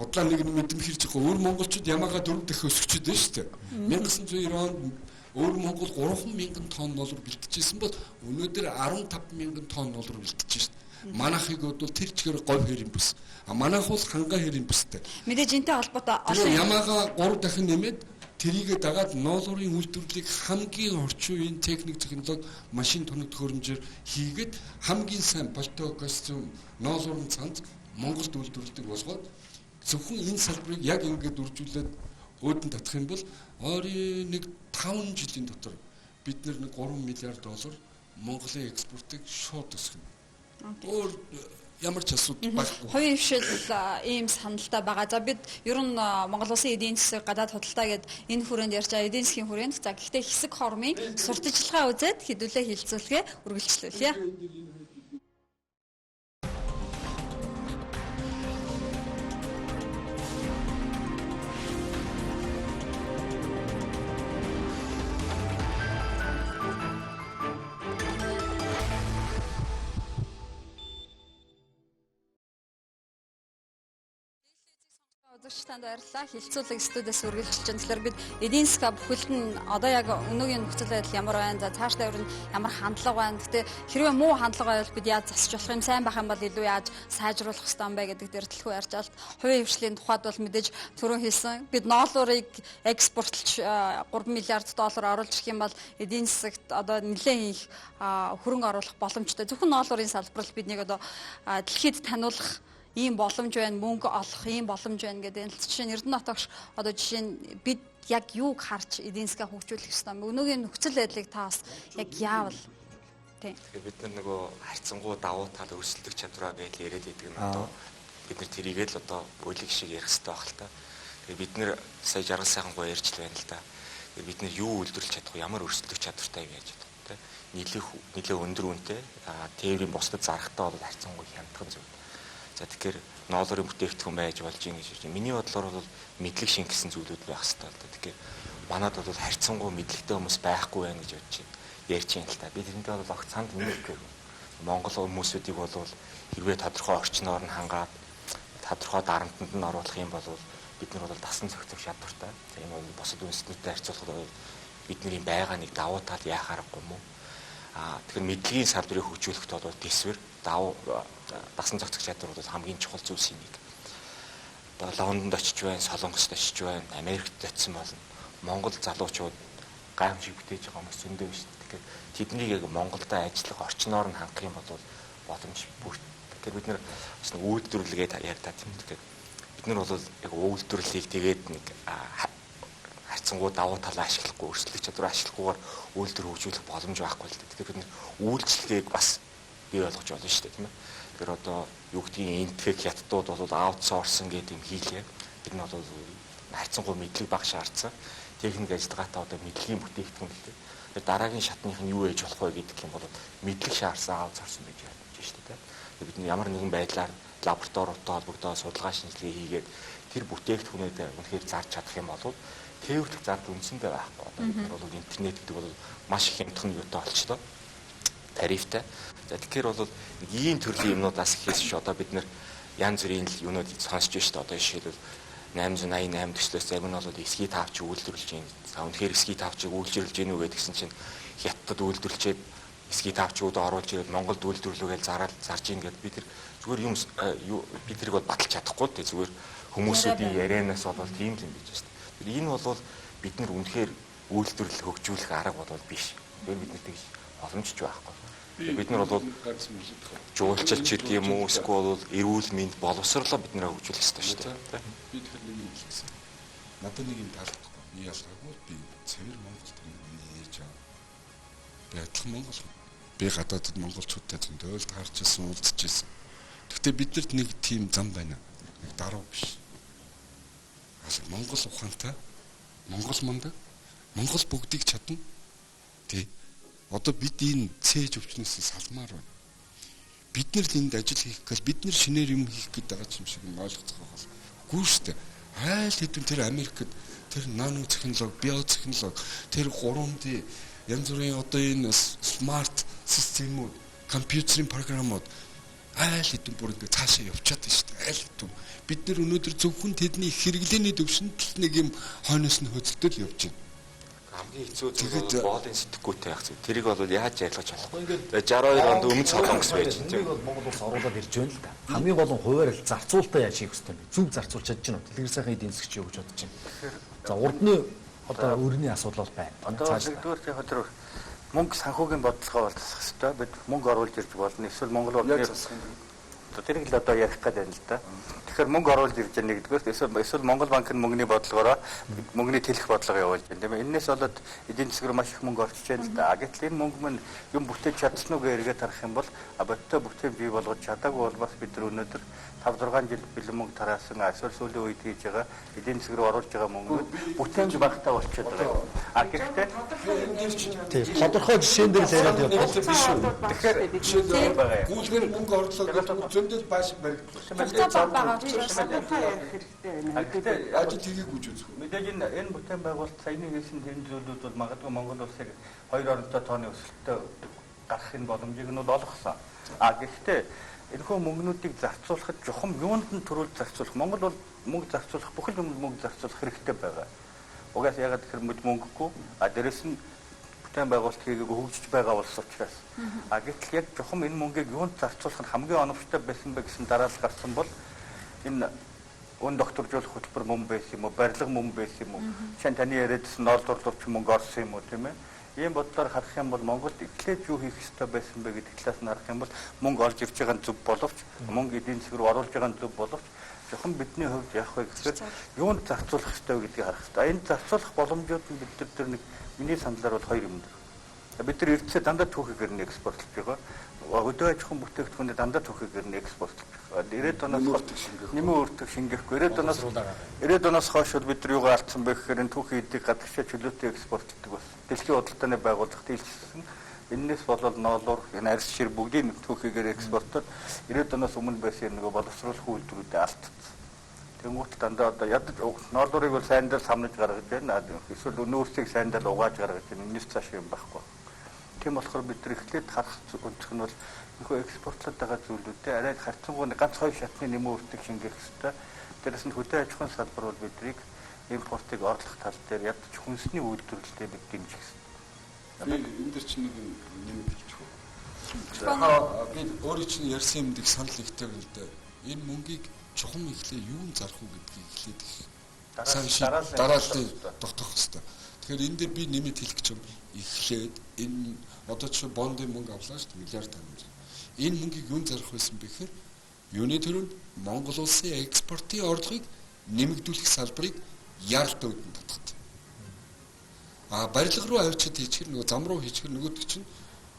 Худлаа нэг мэдэмхэрж байгаа. Өөр монголчууд ямаага 4 дахь өсгчүүд байна шүү дээ. 1990 онд өөр Монгол 3,000 тонн доллар бэлтжижсэн бол өнөөдөр 15,000 тонн доллар бэлтжиж шít. Манайхыг бол тэр чигээр говь хэрийн бүс. А манайх бол ханга хэрийн бүстэй. Мэдээж энтэй холбоотой олон ямаага 3 дахин нэмээд тэрийгэ дагаад ноолуурын үйлдвэрлэлийг хамгийн орчин үеийн техник технологи машин тоног төхөөрөмжөөр хийгээд хамгийн сайн пальто костюм ноолуурын цанд Монголд үйлдвэрлэдэг болгоод зөвхөн энэ салбарыг яг ингээд үржүүлээд өөдөн татах юм бол ойрын нэг 5 жилийн дотор бид нэг 3 миллиард доллар Монголын экспортыг шууд өсгөнө. Өөр ямар ч асуудал байхгүй. Хувийн хвшил ийм саналтай байгаа. За бид ер нь Монгол Улсын эдийн засаг гадаад худалдаа гэдэг энэ хүрээнд ярьж байгаа эдийн засгийн хүрээнд за гэхдээ хэсэг хормын сурталчилгаа үзээд хэдүүлээ хилцүүлгээ үргэлжлүүлье. Үзэгчдэнд баярлалаа. Хилцүүлэг студиэс үргэлжилж байна. Тэгэхээр бид эдийн засаг бүхэлд нь одоо яг өнөөгийн нөхцөл байдал ямар байна? За цаашдаа ер нь ямар хандлага байна? Гэхдээ хэрвээ муу хандлага байвал бид яаж засч болох юм? Сайн байх юм бол илүү яаж сайжруулах хэрэгтэй юм бэ гэдэг дээр дэлгүү ярьж алт. Хувийн хвшлийн тухайд бол мэдээж түрүүн хэлсэн. Бид ноолуурыг экспортлж 3 миллиард доллар оруулж ирэх юм бол эдийн засагт одоо нэлээд их хөрөнгө оруулах боломжтой. Зөвхөн ноолуурын салбарт биднийг одоо дэлхийд таниулах ийм боломж байна, мөнгө олох ийм боломж байна гэдэг энэ жишээ нь Эрдэнэ хотогш одоо жишээ нь бид яг юуг харж эдийн засгаа хөгжүүлэх ёстой юм. Өнөөгийн нөхцөл байдлыг та бас яг яавал тийм. Тэгэхээр бид нар нөгөө харьцангуй давуу тал өрсөлдөх чадвараа гэж яриад байдаг нь одоо бид нар тэрийгээ л одоо бүлэг шиг ярих хэрэгтэй байх л та. Тэгэхээр бид нар сая жаргал сайхан гоё ярьж л байна л да. Тэгэхээр бид нар юу үйлдвэрлэж чадах вэ? Ямар өрсөлдөх чадвартай юм яаж чадах вэ? Нилээ өндөр үнэтэй тээврийн бусдад зарахтаа бол харьцангуй хямдхан зүйл. За тэгэхээр ноолуурын бүтээгдэхүүн байж болж юм гэж байна. Миний бодлоор бол мэдлэг шингэсэн зүйлүүд байх хэрэгтэй л да. Тэгэхээр манад бол харьцангуй мэдлэгтэй хүмүүс байхгүй байх гэж бодож байна. Ярьж юм л та. Би тэрнтэй бол огт санд нийлэхгүй. Монгол хүмүүсүүдийг бол хэрвээ тодорхой орчноор нь хангаад тодорхой дарамтанд нь оруулах юм бол бид нар бол дасан зохицох шаардлагатай. За энэ бол бусад үндэстнүүдтэй харьцуулахад бидний байгаа нэг давуу тал яах аргагүй юм уу? Тэгэхээр мэдлэгийн салбарыг хөгжүүлэхэд бол төсвөр дасан зохицох чадвар бол хамгийн чухал зүйлс юм. Одоо Лондонд очиж байна, Солонгост очиж байна, Америкт очисон болно. Монгол залуучууд гайхамшиг бүтээж байгаа хүмүүс зөндөө биш. Тэгэхээр тэднийг яг Монголдо ажиллах орчноор нь хангах юм бол боломж бүрт. Тэгэхээр бид нэр бас нэг үйлдвэрлэгээ ярьдаа тийм. Тэгэхээр бид нар бол яг үйлдвэрлэлийг тэгээд нэг харьцангуй давуу талаа ашиглахгүй, өрсөлдөх чадвараа ашиглахгүйгээр үйлдвэр хөгжүүлэх боломж байхгүй л дээ. Тэгэхээр бид нар үйлчлэгийг бас бий болгож болно шүү дээ, тийм ээ. Тэгэхээр одоо юу гэдгийг энтгэх хятадууд бол аутсорсинг гэдэг юм хийлээ. Тэр нь бол харьцангуй мэдлэг баг шаардсан. Техник ажиллагаатай одоо мэдлэгийн бүтээгдэхүүн л дээ. Тэгэхээр дараагийн шатных нь юу ээж болох вэ гэдэг юм бол мэдлэг шаардсан аутсорсинг гэж ярьж шүү дээ. Тэгэхээр бид нар ямар нэгэн байдлаар лабораториудтай холбогдоод судалгаа шинжилгээ хийгээд тэр бүтээгдэхүүнээ үнэхээр зарж чадах юм бол тээвэрлэх зардал үндсэндээ байхгүй. Одоо бид нар бол интернет гэдэг бол маш их хямдхан юутай болчихлоо. Тарифтай. За тэгэхээр бол ийм төрлийн юмнуудаас ихээс одоо бид нэр янз бүрийн юмнууд сонсч байна шүү дээ. Одоо жишээлбэл 888 төслөөс яг нь бол эсгий тавч үйлдвэрлэж байна. За үнэхээр эсгий тавчийг үйлчилж гэнэ үү гэдгсэн чинь хятад үйлдвэрлэжээд эсгий тавчуудаа оруулж ирээд Монголд үйлдвэрлэгээл зарж ийн гэдэг бид зүгээр юм бид тэрийг бол баталж чадахгүй дээ. Зүгээр хүмүүсүүдийн ярианаас бол тийм л юм гэж байна шүү дээ. Энэ бол бид нар үнэхээр үйлдвэрлэл хөгжүүлэх арга бол биш. Тэгээд бид нар тэгж боломжч байхгүй. Бид нар бол жуулчилч гэдэг юм уу эсвэл эрүүл мэнд боловсруулалтаа бид нэр хөгжүүлэх хэрэгтэй шүү дээ. Би тэгэхээр нэг юм хэлсэн. Надад нэг юм таалагдахгүй. Би ялгаагүй би цэвэр Монголд ярьж байгаа. Би адилхан монгол. Би гадаадд монголчуудтай зөндөө л таарчсан, уулзчихсан. Гэхдээ биднэрт нэг тийм зам байна. Нэг даруу биш. Монгол ухаантай, монгол мундаг, монгол бүгдийг чадна. Тэ. Одоо бид энэ цээж өвчнөөс салмаар байна. Бид нар энд ажил хийх гэж бид нар шинээр юм хийх гэдэг байгаа юм шиг ойлгох байгаа. Үгүй шүү дээ. Айл хэдэн тэр Америкт тэр нано технологи, биотехнологи, тэр 3D янз бүрийн одоо энэ смарт системүүд, компьютерийн програмууд айл хэдэн бүр ингэ цаашаа явчихад байна шүү дээ. Айл хэдэн. Бид нэр өнөөдөр зөвхөн тэдний хэрэглээний төвшөнд л нэг юм хойноос нь хөдөлтөл явж байна. Хамгийн хэцүү зүйл бол боолын сэтгэхүйтэй байх зүйл. Тэрийг бол яаж ялгаж болохгүй. Тэгээ 62 онд өмнө солонгос байж тийм. Бол Монгол улс оруулаад ирж байна л да. Хамгийн гол нь хуваар л зарцуулалтаа яаж хийх хэрэгтэй юм бэ? Зөв зарцуулж чадж байна уу? Дэлгэр сайхан эдийн засгч юу гэж бодож байна. За урдны одоо өрний асуудал бол байна. Одоо нэгдүгээр яг тэр мөнгө санхүүгийн бодлогоо болцох хэрэгтэй. Бид мөнгө оруулж ирж болно. Эсвэл Монгол улсын тэрийг л одоо ярих гэдэг юм л да. Тэгэхээр мөнгө оруулж ирж байгаа нэгдүгээр эсвэл Монгол банк нь мөнгөний бодлогоороо мөнгөний тэлэх бодлого явуулж байна тийм ээ. Энээс болоод эдийн засаг руу маш их мөнгө орчиж байна л да. Гэтэл энэ мөнгө мань юм бүтээж чадсан уу гэж эргээд харах юм бол бодтой бүтээн бий болгож чадаагүй бол бас бид нар өнөөдөр 5-6 жил бэлэн мөнгө тараасан эсвэл сүүлийн үед хийж байгаа эдийн засаг руу оруулж байгаа мөнгөд бүтээн багтаа болчиход байгаа. Гэхдээ тийм тодорхой жишээн дээр л яриад явах биш үү? Тэгэхээр гүйлгээр мөнгө орлоо зөндөл бааш байгаа учраас ажил тгийг үж үзэх. мэдээж энэ бүтээн байгуулалт саяны хийсэн тэр зүйлүүд бол магадгүй Монгол улсыг 2 оронтой тооны өсөлтөд гарахын боломжийг нь бол олгосон. Гэхдээ энэхүү мөнгнүүдийг зарцуулахад жухам юунд нь төрүүл зарцуулах. Монгол бол мөнгө зарцуулах бүхэл юмд мөнгө зарцуулах хэрэгтэй байгаа. Угаас ягаад гэхээр мөнгөгүй дээрэс нь бүтээн байгуулалт хийгээгүй хөгжиж байгаа улс учраас. Гэтэл яг жухам энэ мөнгийг юунд зарцуулах нь хамгийн оновчтой байсан бэ гэсэн дараалал гарсан бол энэ өн докторжуулах хөтөлбөр мөн байсан юм уу, барилга мөн байсан юм уу? Жишээ нь таны яриадсан ноол дурлууч мөнгө орсон юм уу тийм ээ? Ийм бодлоор харах юм бол Монголд эхлээд юу хийх ёстой байсан бэ гэдэг талаас нь харах юм бол мөнгө орж ирж байгаа нь зөв боловч мөнгө эдийн засаг руу оруулж байгаа нь зөв боловч жоохон бидний хувьд яах вэ гэхээр юунд зарцуулах ёстой вэ гэдгийг харах ёстой. Энэ зарцуулах боломжууд нь бид нар нэг миний сандлаар бол хоёр юм дээр. Бид нар эрдцээ дандаа түүхийгээр нь экспортлж байгаа. Өдөө аж ахуйн бүтээгдэхүүнээ дандаа түүхийгээр нь экспортлж байгаа. 90-ад оноос нэмэн өөртөө шингээхгүй. 90-ад оноос хойш бид нар юугаар алдсан бэ гэхээр энэ түүхийн эдийг гадагшаа чөлөөтэй экспортлдог бас. Дэлхийн худалдааны байгууллагт хэлсэн. Энээс болоод ноолуур энэ арьс шир бүгдийг түүхийгээр экспортод 90-ад оноос өмнө байсан нэг боловсруулах үйлдвэрүүдэд алдсан. Тэнгуут дандаа одоо ядаж ноолуурыг бол сайндал самнаж гаргаж байна. Эсвэл нөөцийг сайндал угааж гаргаж байна. Энэс цааш юм байхгүй. Тийм болохоор бид нар эхлээд харах өнцг нь бол нөхөө экспортлоод байгаа зүйлүүдээ арай харьцангуй ганц хоёр шатны нэмэн өөртөг шингээх хэрэгтэй. Дээрээс нь хөдөө аж ахуйн салбар бол бидрийг импортыг орлох тал дээр ядаж хүнсний үйлдвэрлэлтэй бид дэмжих хэрэгтэй. Би энэ дэр чинь нэг нэмэлт хэлчих үү. Би өөрөө чинь ярьсан юмдыг санал нэгтэй байна л да. Энэ мөнгийг чухам ихлэ юун зарах уу гэдгийг эхлээд дараалал тогтоох хэрэгтэй. Тэгэхээр энэ дээр би нэмэлт хэлэх гэж юм. Эхлээд энэ одоо ч бондын мөнгө авлаа шүү дээ миллиард тонн. Энэ мөнгийг юун зарах байсан бэ гэхээр юуны төрөнд Монгол улсын экспортын орлогыг нэмэгдүүлэх салбарыг яралтай үдэн татдаг. Барилга руу авчид хийчихэр нөгөө зам руу хийчихэр нөгөөдөг чинь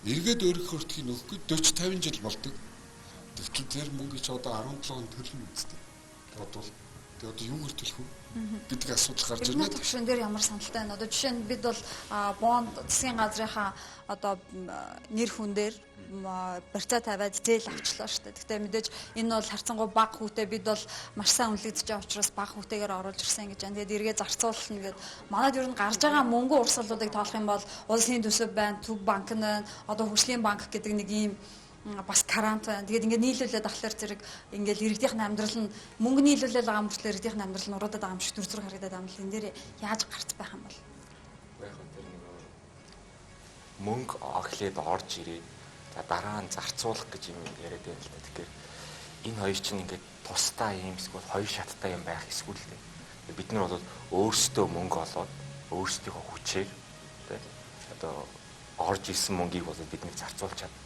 эргээд өөрийнхөө өртгийг нөхөхгүй 40-50 жил болдог. Тэгвэл тэр мөнгө чи одоо 17 он төрөл үстэй. Бодвол тэгээ одоо юугаар төлөх вэ гэдэг асуудал гарч ирнэ. Энэ төвшин дээр ямар саналтай байна? Одоо жишээ нь бид бол бонд засгийн газрынхаа одоо нэр хүн дээр барьцаа тавиад зээл авчлаа шүү дээ. Гэхдээ мэдээж энэ бол харьцангуй бага хүүтэй бид бол маш сайн үнэлэгдэж байгаа учраас бага хүүтэйгээр оруулж ирсэн гэж байна. Тэгээд эргээ зарцуулна гэд манайд ер нь гарч байгаа мөнгө урсгалуудыг тоолох юм бол улсын төсөв байна, төв банк нь одоо хөгжлийн банк гэдэг нэг ийм бас карант байна. Тэгээд ингээд нийлүүлээд ахлаар зэрэг ингээд иргэдийн амьдрал нь мөнгө нийлүүлээд байгаа мөрчлөө иргэдийн амьдрал нь уруудаад байгаа юм шиг дүр зураг харагдаад байгаа юм л энэ дээр яаж гарч байх юм бол яг тэр нэг мөнгө оглоод орж ирээд за дараа нь зарцуулах гэж юм яриад байна л да. Тэгэхээр энэ хоёр чинь ингээд тусдаа юм эсвэл хоёр шаттай юм байх эсвэл бид нар бол өөрсдөө мөнгө олоод өөрсдийнхөө хүчээр одоо орж ирсэн мөнгийг бол бид нэг зарцуулж чадна.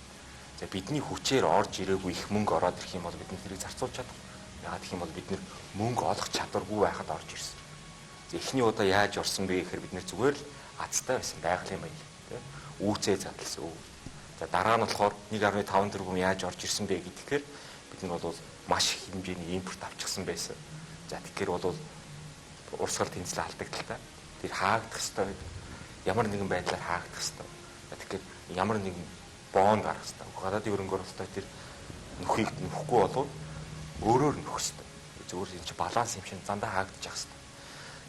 За бидний хүчээр орж ирээгүй их мөнгө ороод ирэх юм бол бид тэрийг зарцуулж чадах. Яагаад гэх юм бол бид мөнгө олох чадваргүй байхад орж ирсэн. За эхний удаа яаж орсон бэ гэхээр бид зүгээр л азтай байсан байгалийн баялаг тийм үүцээ задлсан. За дараа нь болохоор 1.5 тэрбум яаж орж ирсэн бэ гэдгээр бид нар бол маш их хэмжээний импорт авчихсан байсан. За тэгэхээр бол урсгал тэнцлээ алдагдaltaа. Тэр хаагдах хэвээр ямар нэгэн байдлаар хаагдах хэвээр. Тэгэхээр ямар нэгэн бонд гарах хэвээр. Гадаадын хөрөнгө оруулалтаар тэр нөхийг нөхгүй болов өөрөөр нөх хэвээр. Зүгээр энэ чи баланс юм шиг дандаа хаагдчих хэвээр.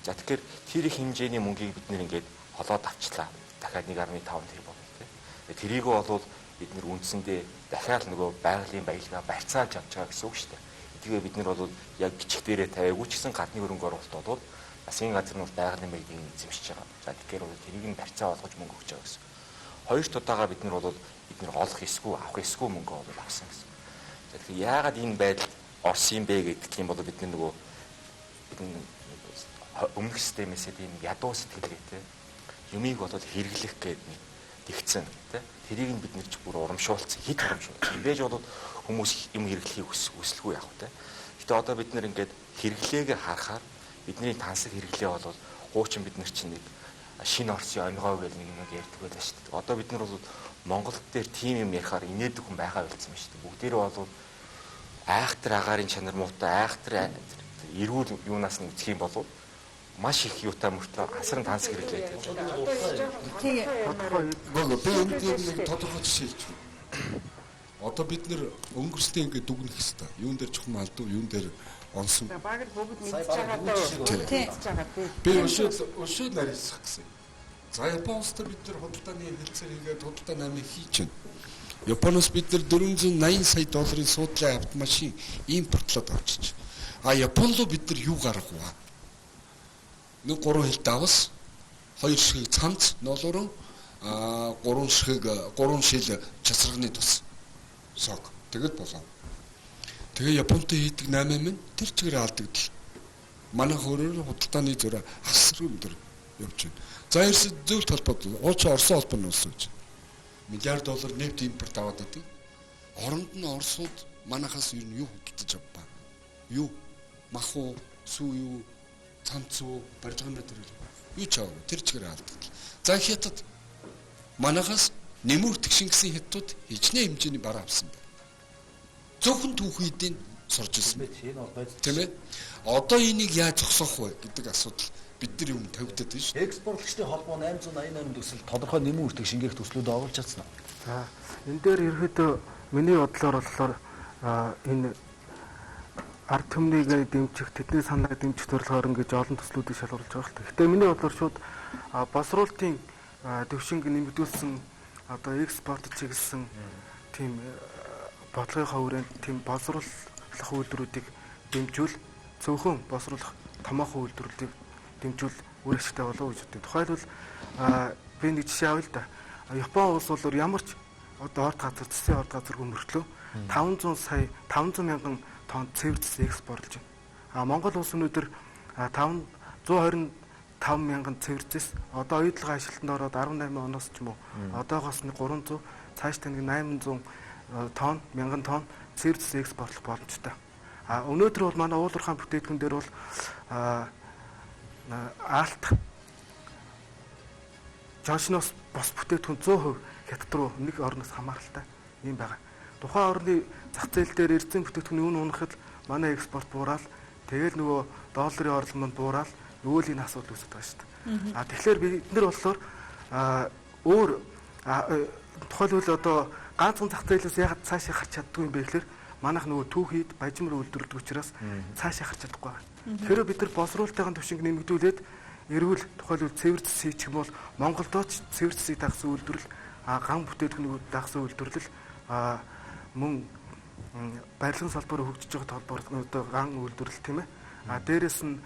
За тэгэхээр тэр их хэмжээний мөнгийг бид нэр ингээд холоод авчлаа. Дахиад 1.5 тэрбум болно тийм. Тэрийг болвол бид нэр үндсэндээ дахиад нөгөө байгалийн баялгаа барьцаалж авч байгаа гэсэн үг шүү дээ. Тэгээ бид нар бол яг бичих дээрээ тавиагүй ч гэсэн гадны хөрөнгө оруулалт бол засгийн газар нь байгалийн баялагийг эзэмшиж байгаа. За тэгэхээр бол тэрийг нь барьцаа болгож мөнгө өгч байгаа гэсэн. Хоёр удаага бид нар олох эсгүй авах эсгүй мөнгө бол авсан гэсэн. За тэгэхээр яагаад энэ байдалд орсон юм бэ гэдэг юм бол бид нөгөө өмнөх системээс ийм ядуу сэтгэлгээтэй юмыг бол хэрэглэх гээд тэгсэн тий. Тэрийг нь бид нэр ч бүр урамшуулсан, хит урамшуулсан. Имбэж бол хүмүүс юм хэрэглэхийг хүсэлгүй яах вэ? Гэтэ одоо бид нэр ингээд хэрэглээг харахаар бидний тансаг хэрэглээ бол хуучин бид нар чинь нэг шинэ Орсын өнгөө гэл нэг юм ярьдаг байлаа шүү дээ. Одоо бид нар бол Монгол дээр тийм юм ярихаар инээдэг хүн байгаа болсон байна шүү дээ. Бүгдээрээ бол айхтар агаарын чанар муутай, айхтар эрүүл юунаас нь үзэх юм болов маш их юутай мөртөө асран тансаг хэрэглээ. Тийм. Би энэ нэг тодорхой жишээ хэлчихв. Одоо бид нэр өнгөрсдөө ингээд дүгнэх хэвээр. Юун дээр чухам алдав, юун дээр онсон. Баг л бүгд мэдж байгаа даа. Би өшөө нарийсах гэсэн. За Японоос бид нар худалдааны хэлцээр хийгээд худалдаа намыг хийж байна. Японоос бид нар 480 сая долларын суудлын автомашин импортлоод авчиж. А Япон руу бид нар юу гаргах вэ? Нэг 3 хил давс, 2 шил цамц ноолорон, 3 шил часрагны тус. Сог. Тэгэл болоо. Тэгээ Японтой хийдэг 8 минь тэр чигээр алдагдал. Манай хөрөөр худалдааны зөрөө асар өндөр явж байна. За ерөөс зөвлөлт холбоотой. Ууч Орос холбооны улс гэж. Миллиард доллар нефт импорт аваад байдаг. Оронд нь Оросууд манахаас юу худалдаж авбаа. Юу? Мах уу, сүү юу, цамц уу, барилгын дээр юу ч аваа. Тэр чигээр алдагдал. За хятад манахаас нэмэгдэх шингэсэн хятад хичнээн хэмжээний бараа авсан байна. Зөвхөн түүхийдийн сурж ирсэн. Тийм ээ. Одоо энийг яаж зогсоох вэ гэдэг асуудал бид нар юм тавигдаад байна шүү. Экспортлогчдын холбоо 888 төсөл тодорхой нэмэн үртэх шингээх төслүүд оруулж чадсан уу? За энэ дээр ерөөдөө миний бодлоор болохоор энэ ард түмнийг дэмжих, тэдний санааг дэмжих зорилгоор ингэж олон төслүүдийг шалгуулж байгаа л та. Гэтэ миний бодлоор шууд босруулалтын төвшинг нэмэгдүүлсэн одоо экспорт чиглэсэн тийм бодлогынхаа хүрээнд тийм боловсруулах үйлдвэрүүдийг дэмжүүл цөөхөн боловсруулах томоохон үйлдвэрлэлийг дэмжүүл үр ашигтай болов гэж боддог. Тухайлбал би нэг жишээ авъя л да. Япон улс бол ямар ч одоо орд газар, засгийн орд газаргүй мөртлөө 500 мянган тонн цэвэр цэс экспортлж байна. Монгол улс өнөөдөр 125 мянган цэвэр цэс одоо оюутлага ажилтнанд ороод 18 оноос ч юм уу одоогоос нэг 300 цаашдаа нэг 800 тонн, мянган тонн цэвэр цэс экспортлох боломжтой. Өнөөдөр бол манай уулуурхаан бүтээгдэхүүн дээр бол аалт жоншноос бос бүтээгдэхүүн 100% хятад руу нэг орноос хамааралтай юм байгаа. Тухайн орны зах зээл дээр эрдэм бүтээгдэхүүний үн унахад манай экспорт буураад тэгэл нөгөө долларын орлого манд буураад нөгөөлийн асуудал үүсэж байгаа шүү дээ. Тэгэхээр бид нар болохоор өөр тухайлбал одоо ганцхан зах зээлээс ягаад цаашаа гарч чаддгүй юм бэ гэхээр манайх нөгөө түүхийд бажимар үйлдвэрлэдэг учраас цаашаа гарч чадахгүй байна. Тэгэхээр бид нар боловсруулалтын төвшинг нэмэгдүүлээд эрүүл тухайлбал цэвэр цэс хийчих юм бол Монголдоо ч цэвэр цэсийг дагсан үйлдвэрлэл ган бүтээгдэхүүнүүд дагсан үйлдвэрлэл мөн барилгын салбараар хөгжиж байгаа талбар одоо ган үйлдвэрлэл тийм ээ. Дээрээс нь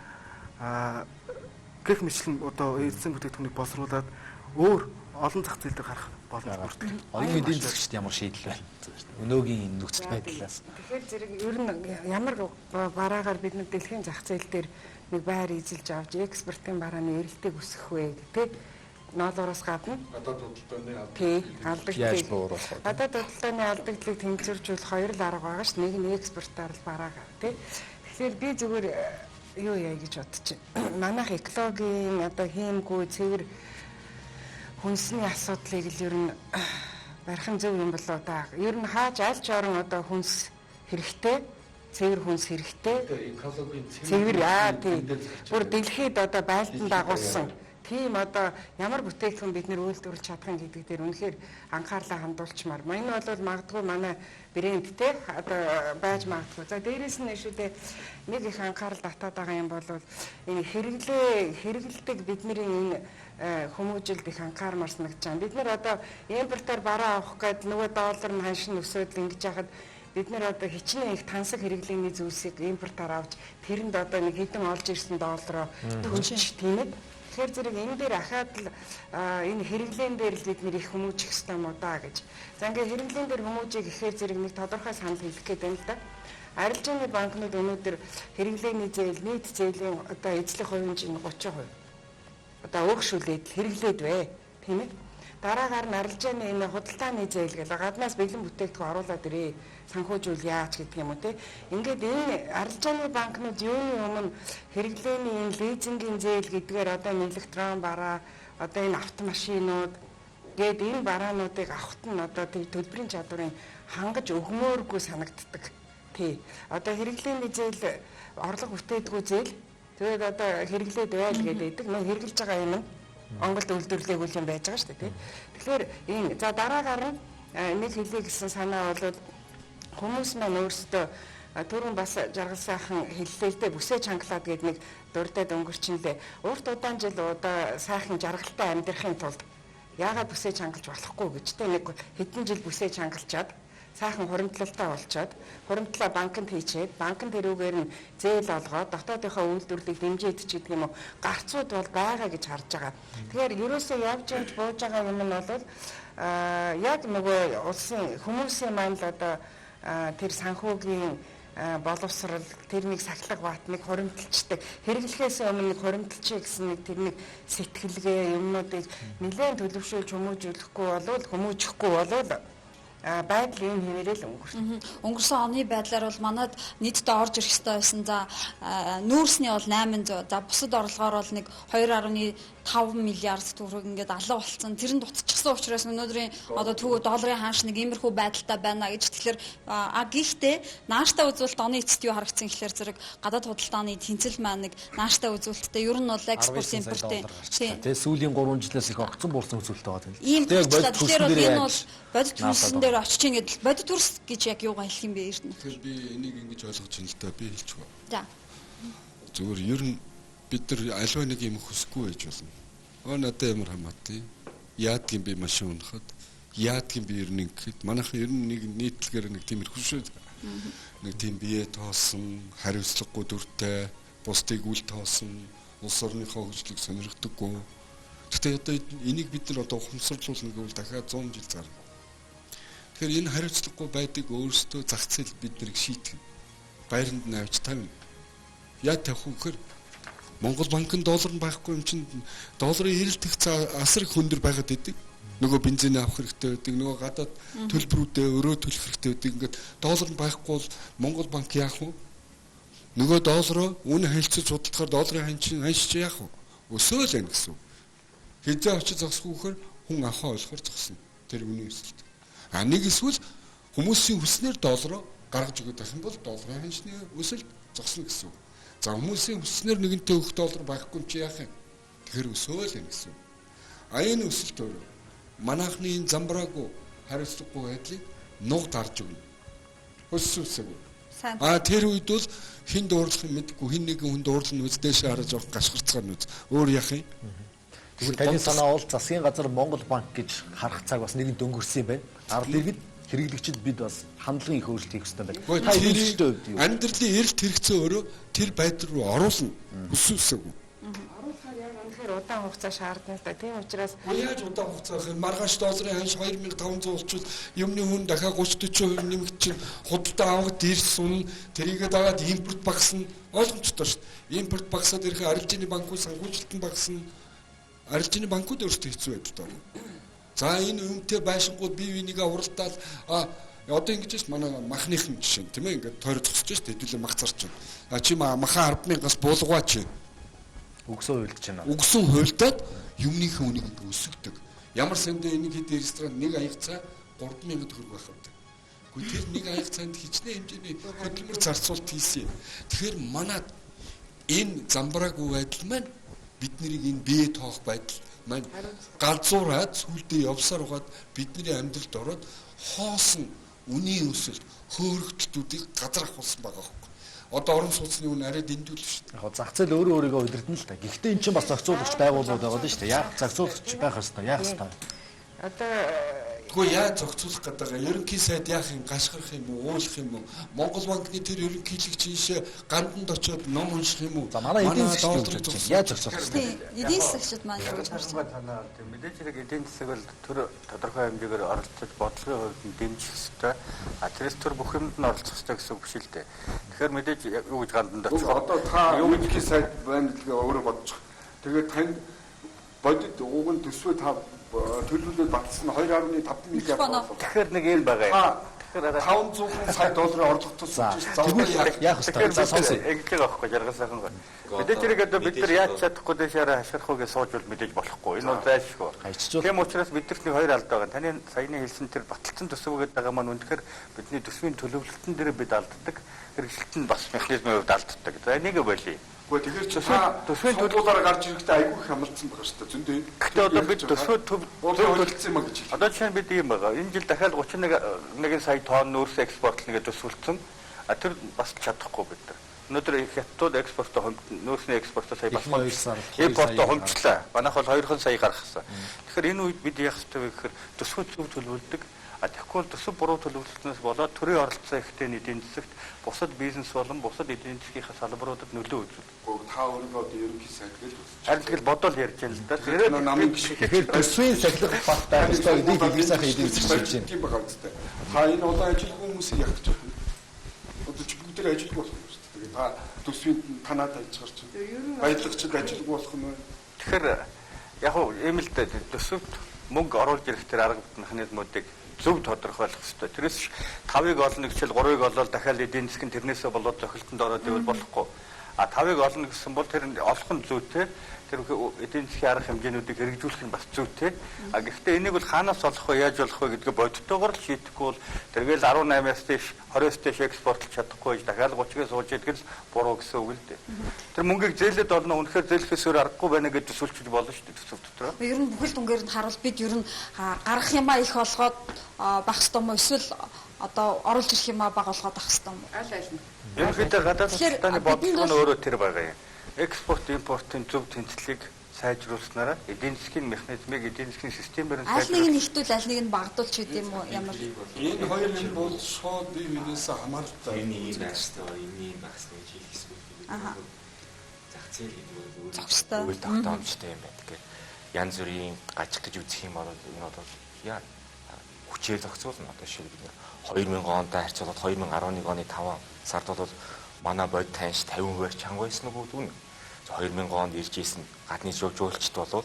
гэх мэтлэн одоо эзэн бүтээгдэхүүнийг боловсруулад өөр олон зах зээл дээр гарах боломж бүрддэг. Оюун эдийн засагчид ямар шийдэл байна? Өнөөгийн нөхцөл байдлаас. Тэгэхээр зэрэг ер нь ямар бараагаар бид нэг дэлхийн зах зээл дээр нэг байр эзэлж авч экспортын барааны эрэлтийг өсгөх вэ гэдэг ноолороос гадна Гадаад худалдааны алдагдлыг гадаад худалдааны алдагдлыг тэнцвэржүүлэх хоёр л арга байгаа ш. Нэг нь экспортоор л бараагаа тий. Тэгэхээр би зүгээр юу яа гэж бодож байна. Манайх экологийн одоо хиймгүй цэвэр хүнсний асуудлыг л ер нь барих нь зөв юм болоо да. Ер нь хааж аль ч орон одоо хүнс хэрэгтэй, цэвэр хүнс хэрэгтэй. экологийн Цэвэр тий. Бүр дэлхийд одоо байлдан дагуулсан тийм одоо ямар бүтээгдэхүүн бид нэр үйлдвэрлэж чадах юм гэдэг дээр үнэхээр анхаарлаа хандуулчмаар. Энэ бол магадгүй манай брэнд те одоо байж магадгүй. За дээрээс нь шүдээ нэг их анхаарал татаад байгаа юм бол энэ хэрэглэдэг бидний энэ хүмүүжилд их анхаармаар санагдаж байна. Бид нэр одоо импортоор бараа авах гээд нөгөө доллар нь ханш нь өсөөд ингэж яхад бид нэр одоо хичнээн их тансаг хэрэглээний зүйлсийг импортоор авч тэрэнд одоо нэг хэдэн олж ирсэн доллароо төлж тийм ээ. Тэгэхээр зэрэг энэ дээр ахаад л энэ хэрэглээн дээр л бид нэр их хүмүүжих хэрэгтэй юм уу да гэж. За ингээ хэрэглээн дээр хүмүүжих гэхээр зэрэг нэг тодорхой санал хэлэх гээд байна л да. Арилжааны банкнууд өнөөдөр хэрэглээний зээл, нийт зээлийн одоо эзлэх хувийн чинь 30%. Одоо өөгшүүлээд хэрэглээд бай. Тийм ээ. Дараагаар нь арилжааны энэ худалдааны зээл гэл гаднаас бэлэн бүтээгдэхүүн оруулаад ирээ. Санхүүжүүл яач гэдэг юм уу те. Ингээд энэ арилжааны банкнууд юуны өмнө хэрэглээний энэ лизингийн зээл гэдгээр одоо электрон бараа, одоо энэ автомашинууд гээд энэ бараануудыг авахт нь одоо төлбөрийн чадварыг хангаж өгмөөргүй санагддаг. Тий. Одоо хэрэглээний зээл орлого бүтээдгүй зээл тэгээд одоо хэрэглээд байл гэдэг нөө хэрэгжилж байгаа юм нь Монголд үйлдвэрлэегүй юм байж байгаа шүү дээ тий. Тэгэхээр энэ за дараагаар нь нэг хэлье гэсэн санаа бол хүмүүс маань өөрсдөө түрүүн бас жаргал сайхан хэллээ л дээ бүсээ чангалаад гээд нэг дурдаад өнгөрчнөлээ. Урт удаан жил одоо сайхан жаргалтай амьдрахын тулд яагаад бүсээ чангалж болохгүй гэж тэ нэг хэдэн жил бүсээ чангалчаад сайхан хуримтлалтай болчоод хуримтлаа банкнд хийчээд банкнд тэрүүгээр нь зээл олгоод дотоодынхоо үйлдвэрлэлийг дэмжиж ч гэдэг юм уу гарцууд бол байгаа гэж харж байгаа. Тэгэхээр ерөөсөө явж явж бууж байгаа юм нь бол яг нөгөө улсын хүмүүсийн маань л одоо тэр санхүүгийн боловсрал тэрнийг сахилга баатныг хуримталчдаг хэрэглэхээс өмнө нэг хуримталчих гэсэн нэг тэрнийг сэтгэлгээ юмнуудыг нэлээд төлөвшүүлж хүмүүжүүлэхгүй болвол байдал ийм хэмээрэл өнгөрсөн. Өнгөрсөн оны байдлаар бол манад нийтдээ орж ирэх ёстой байсан. За нүүрсний бол 800. За бусад орлогоор бол нэг 2.5 миллиард төгрөг ингээд алга болсон. Тэр нь дутчихсан учраас өнөөдрийн одоо төгөө долларын ханш нэг иймэрхүү байдалтай байна гэж тэгэхээр гэхдээ нааштай үзүүлэлт оны эцэст юу харагдсан гэхээр зэрэг гадаад худалдааны тэнцэл маань нэг нааштай үзүүлэлттэй ер нь бол экспорт импортын тий сүүлийн 3 жилээс их огцон буурсан үзүүлэлт байгаа тийм. Ийм тэгэхээр бол энэ бол бодит төлсөн дээр очиж ингээд бодит төрс гэж яг юугаа хэлэх юм бэ эрдэнэ. Тэгэхээр би энийг ингэж ойлгож байна л да би хэлчихв. За. Зүгээр ер нь бид нар аливаа нэг юм хүсэхгүй байж болно. Надад ямар хамаатай. Яадгийн би машин унахад, яадгийн би ер нь гэхэд манайхан ер нь нэг нийтлэгээр нэг тиймэрхүү шүү. Нэг тийм бие тоосон, хариуцлагагүй дүртэй, бусдыг үл тоосон, улс орныхоо хөгжлийг сонирхдаггүй. Гэхдээ одоо энийг бид нар одоо ухамсарлуулна гэвэл дахиад 100 жил зарна. Тэгэхээр энэ хариуцлагагүй байдаг өөрсдөө зах зээл бид нарыг шийтгэн. Байранд навч тавина. Яа тавих вэ гэхээр Монгол банкнд доллар нь байхгүй юм чинь долларын эрэлтэх асар их өндөр байгаад идэг. Нөгөө бензин авах хэрэгтэй байдаг, нөгөө гадаад төлбөрүүдээ өрөө төлөх хэрэгтэй байдаг. Ингээд доллар нь байхгүй бол Монгол банк яах вэ? Нөгөө доллароо үнэ хэлцэж судалдахаар долларын ханш яах вэ? Өсөөл байна гэсэн. Хизээ очиж зогсгүй гэхээр хүн авахаа ойлгохоор зогсно. Тэр үнийн өсөлт. Нэг эсвэл хүмүүсийн хүснээр доллароо гаргаж өгөх юм бол долларын ханшны өсөлт зогсно гэсэн. За хүмүүсийн хүснээр нэгэнтээ өгөх доллар байхгүй чи яах юм? Тэгэхээр өсөөл юм гэсэн. Энэ өсөлт өөр. Манайхны энэ замбраагүй хариуцлагагүй байдлыг нуг дарж өгнө. Өссөсөг. Тэр үед бол хин дуурлах юм мэдгүй хин нэгэн хүн дуурлах үз дэше хараж авах гашгирцгаар нүз. Өөр яах юм? Тэгвэл таны санаа бол засгийн газар Монгол банк гэж харах цаг бас нэгэн дөнгөрсөн юм байна. Ард иргэд хэрэглэгчид бид бас хандлагын их өөрчлөлт хийх хэрэгтэй байна. Амьдралын эрэлт хэрэгцээ өөрөө тэр байдал руу оруулна. Өсвөсөг. Оруулахаар яг үнэхээр удаан хугацаа шаардна л да. Тийм учраас яаж удаан хугацаа гэхээр маргааш долларын ханш 2500 болчихвол юмны хүн дахиад 30-40% нэмэгд чинь худалдаа авахд ирсэн. Тэрийгээ дагаад импорт багасна. Ойлгомжтой шүү дээ. Импорт багасаад ирэхээр арилжааны банкуд санхүүжилтэн багасна. Арилжааны банкуд өөрсдөө хэцүү байдаг. За энэ өмтэй байшингууд бие бинийгээ уралдаал одоо ингэж байна манай махныхын жишээ тийм ээ ингээд тойр зогсож штэ хэдүүлээ мах зарч байна. Чи махан 10,000-аас буулгаач. Үгсэн хуйлдаж байна. Үгсэн хуйлдаад юмныхын үнийг өсгдөг. Ямар сандаа энийг хэд ресторан нэг аяг цаа 3,000 төгрөг байх юм. Гэхдээ тэр нэг аяг цаанд хичнээн хэмжээний хөдөлмөр зарцуулт хийсэн. Тэгэхээр манад энэ замбраагүй байдал маань бид нарыг энэ бие тоох байдал маань галзуураад сүулдэ явсаар угаад бидний амьдралд ороод хоосон үнийн өсөлт хөөрөгдлүүдийг газар ахуулсан байгаа хөөхгүй. Одоо орон сууцны үн арай дэндүүл шүү дээ. Яг зах зээл өөрийгөө удирдна л та. Гэхдээ эн чинь бас зохицуулагч байгууллагууд байгаа шүү дээ. Яг зохицуулагч байх ёстой. Яах ёстой. Одоо Тэгвэл яаж зохицуулах гэдэг байгаа? Ерөнхий сайд яах юм, гашгирах юм уу, уулах юм уу? Монгол банкны тэр ерөнхийлөгч ийшээ ганданд очиод ном унших юм уу? За манай эдийн засгийн юу гэж байна? Яаж зохицуулах вэ? Тийм, эдийн засагчид маань юу гэж харж байна? Танаа мэдээж хэрэг эдийн засаг бол төр тодорхой хэмжээгээр оролцож бодлогын хувьд нь дэмжих ёстой. А тэрээс төр бүх юмд нь оролцох ёстой гэсэн үг биш л дээ. Тэгэхээр мэдээж юу гэж ганданд очих. Одоо та ерөнхий сайд байна гэдгээ өөрөө бодчих. Тэгээд танд бодит уг нь төсвөө та төлөвлөлөд батлсан 2.5 миллиард доллар. Тэгэхээр нэг юм байгаа юм. Тэгэхээр 500 сая долларын орлого тусаж байна. Яах ёстой? За сонсъё. Ингэж авахгүй жаргал сайхан гоо. Мэдээж хэрэг одоо бид нар яаж чадахгүй дэшаараа хашгирах уу гэж суужвал мэдээж болохгүй. Энэ бол зайлшгүй. Хайччул. Тийм учраас бидэрт нэг хоёр алд байгаа. Таны саяны хэлсэн тэр баталсан төсөв гэдэг байгаа маань үнэхээр бидний төсвийн төлөвлөлтөн дээр бид алддаг. Хэрэгжилтэн бас механизмын хувьд алддаг. За энийг болъё. Гэхдээ тэгэхээр та төсвийн төлөвлөлөөр гарч ирэхдээ айгүй хямралцсан байгаа шүү дээ. Зөндөө. Гэхдээ одоо бид төсвөө төлөвлөсөн юм а гэж хэлээ. Одоо жишээ нь бид юм байгаа. Энэ жил дахиад 31 сая тонн нүүрс экспортлно гэж төсвөлдсөн. А тэр бас чадахгүй бид нар. Өнөөдөр хятадууд экспортоо нүүрсний экспортоо сая бас импортоо хомчлаа. Манайх бол 2 сая гаргасан. Тэгэхээр энэ үед бид яах ёстой вэ гэхээр төсвөө зөв төлөвлөдөг. А тэгэхгүй бол төсөв буруу төлөвлөлтнөөс болоод төрийн оролцоо ихтэй эдийн засагт бусад бизнес болон бусад эдийн засгийн салбаруудад нөлөө үзүүлдэг. Та өөрийгөө одоо ерөнхий сайд гэж үзэж. Харин тэгэл бодвол ярьж байна л да. Тэгээд намын гişг. Тэгэхээр төсвийн сахилах бат байх ёстой гэдгийг хэлэх сайхан эдийн засаг хэлж байна. Тийм байгаа үстэй. Та энэ одоо ажилгүй хүмүүсийг яах гэж байна? Одоо ч бүгд ажилгүй болох юм шүү дээ. Тэгээд та төсвийн танаад ажиллаж чинь. Баялагчид ажилгүй болох юм байна. Тэгэхээр яг уу ийм л дээ төсөвт мөнгө оруулж ирэх тэр арга механизмуудыг зөв тодорхойлох хэрэгтэй. Тэрээс 5-ыг олно гэхэл 3-ыг олоод дахиад эдийн засгийн тэрнээсээ болоод зохилтонд ороод ивэл болохгүй. А 5-ыг олно гэсэн бол тэр олох нь зүйтэй. Тэр эдийн засгийн арга хэмжээнүүдийг хэрэгжүүлэх нь бас зүйтэй. А гэхдээ энийг бол хаанаас олох вэ, яаж болох вэ гэдгээ бодтойгоор л шийдэхгүй бол тэргээл 18-аас дээш 20-аас дээш экспортлж чадахгүй дахиад 30-аас сууж идэх л буруу гэсэн үг л дээ. Тэр мөнгийг зээлээд олно үнэхээр зээлэхээс өөр аргагүй байна гэж төсөөлчих болно шүү дээ төсөв дотор. Ер нь бүхэл дүнгээр нь харуул бид ер нь гарах юмаа их олгоод байх ёстой юм уу эсвэл одоо оруулж ирэх юмаа бага олгоод авах ёстой юм уу? аль аль нь. Ерөнхийдөө гадаад худалдааны бодлого нь өөрөө тэр байгаа юм. Экспорт импортын зөв тэнцлийг сайжруулснараа эдийн засгийн механизмыг эдийн засгийн системээр нь Аль нэг нь ихтүүл аль нэг нь багадуулж гэдэг юм уу? Ямар Энэ хоёр юм бол шууд бие биенээс хамааралтай. Энэ ийм байх ёстой, энэ ийм байх ёстой гэж хэлэх эсвэл зах зээл гэдэг нь зохистой. үйл тогтоомжтой юм байна. Тэгэхээр янз бүрийн гажих гэж үзэх юм бол энэ бол яа хүчээр зохицуулна. Одоо шиг бид 2000 онтой харьцуулаад 2011 оны 5 сард бол манай бодит таньш 50% чанга байсан уу гэдэг нь 2000 онд ирж исэн гадны жуулчд бол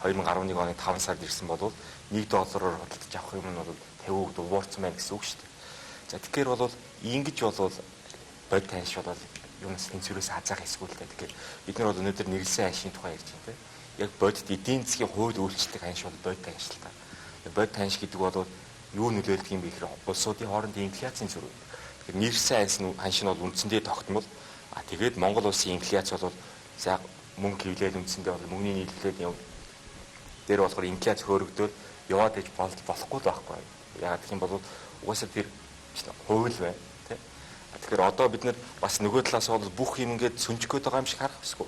2011 оны 5 сард ирсэн бол $1 худалдаж авах юм нь бол 50% дуурсан байна гэсэн үг шүү дээ. За тэгэхээр бол ингэж бол бодит таньш бол юмс тэнцвэрээс хазаах эсгүүлтэй. Тэгэхээр бид нар бол өнөөдөр нэрлсэн аншийн тухай ярьж байна тийм. Яг бодит эдийн засгийн хууль үйлчлдэг анш бол бодит анш л та. Бодит анш гэдэг бол юу нөлөөлдөг юм бэ гэхээр улсуудын хоорондын инфляцийн зөрүү. Тэгэхээр нэрлсэн анш нь бол үндсэндээ тогтмол. А тэгээд Монгол улсын инфляц бол за мөнгө хөвлөөл үндсэндээ бол мөнгөний нийлүүлээд юм. Тэр болохоор инфляц хөөрөгдөөл яваад иж болохгүй л байхгүй. Яагаад гэх юм бол угаасаа тэр хууль байна тийм. Тэгэхээр одоо бид нар бас нөгөө талаас бол бүх юм ингээд сүнжих гээд байгаа юм шиг харах хэсгүй.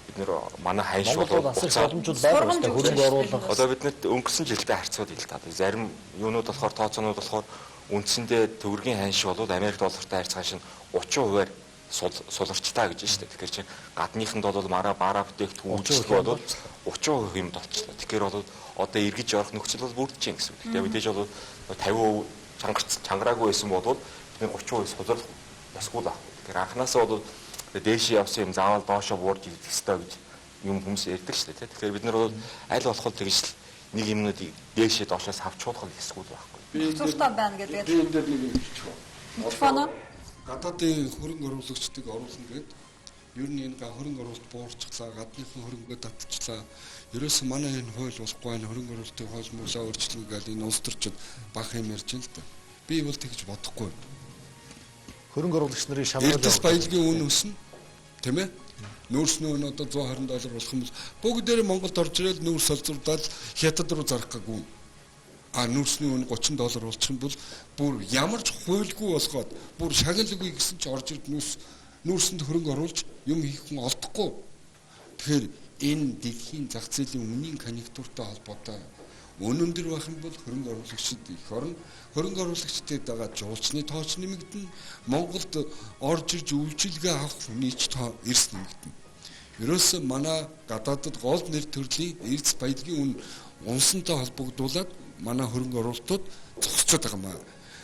Бид нар манай ханш Монгол улсын боломжууд байгаа ёстой хөрөнгө оруулах. Одоо биднэрт өнгөрсөн жилдээ харьцуулъя л та. Зарим юунууд болохоор тооцоонууд болохоор үндсэндээ төгрөгийн ханш бол Америк доллартай харьцаа шин 30%-аар суларчтаа гэж байна шүү дээ. Тэгэхээр чинь гадныханд бол бара бүтээгдэхүүн үйлчлэг бол 30% юм болчихлоо. Тэгэхээр бол одоо эргэж орох нөхцөл бол бүрдэж байна гэсэн үг. Тэгээ мэдээж бол 50% чангараагүй байсан бол бид 30% сулрах ясгүй л аа. Тэгэхээр анханасаа бол дээшээ явсан юм заавал доошоо буурж ирэх ёстой гэж юм хүмүүс ярьдаг шүү дээ. Тэгэхээр бид нар бол аль болох тэгж нэг юмнуудыг дээшээ доошоос авчруулах ёсгүй л байхгүй. зуртаа байна гэдэг. Би энэ дээр нэг юм хэлчихв. Микрофоно Гадаадын хөрөнгө оруулагчдыг оруулна гэд ер нь энэ хөрөнгө оруулалт буурчихлаа, гадныхан хөрөнгөө татчихлаа. Ерөөсөө манай энэ хууль болохгүй энэ хөрөнгө оруулалтын хууль мөрөө өөрчлөн гэдэг энэ улс төрчид бах юм ярьж байна л да. Би бол тэгж бодохгүй. Хөрөнгө оруулагч нарын шамрал Эрдэс баялагын үн өснө. Тийм ээ? Нүүрснөө нь одоо $120 болох юм бол бүгдээрээ Монголд орж ирэл нүүрс олзурдаад хятад руу зарах гээгүй. Нүүрсний үн $30 болчих юм бол бүр ямар ч хуйлгүй болгоод бүр шагналгүй гэсэн чи орж ирд нүүрсэнд хөрөнгө оруулж юм хийх хүн олдохгүй. Тэгэхээр энэ дэлхийн зах зээлийн үнийн конъюнктуртай холбоотой үнэн дээр байх юм бол хөрөнгө оруулагчид их орно. Хөрөнгө оруулагчдад байгаа жуулчны тооч нэмэгдэнэ. Монголд орж ирж үйлчилгээ авах хүний ч тоо эрс нэмэгдэнэ. Ерөөсөө манай гадаадд гол нэр төрлийн эрдэс баялагын үн унсантай холбогдуулаад манай хөрөнгө оруулалтууд зогсчиход байгаа маа.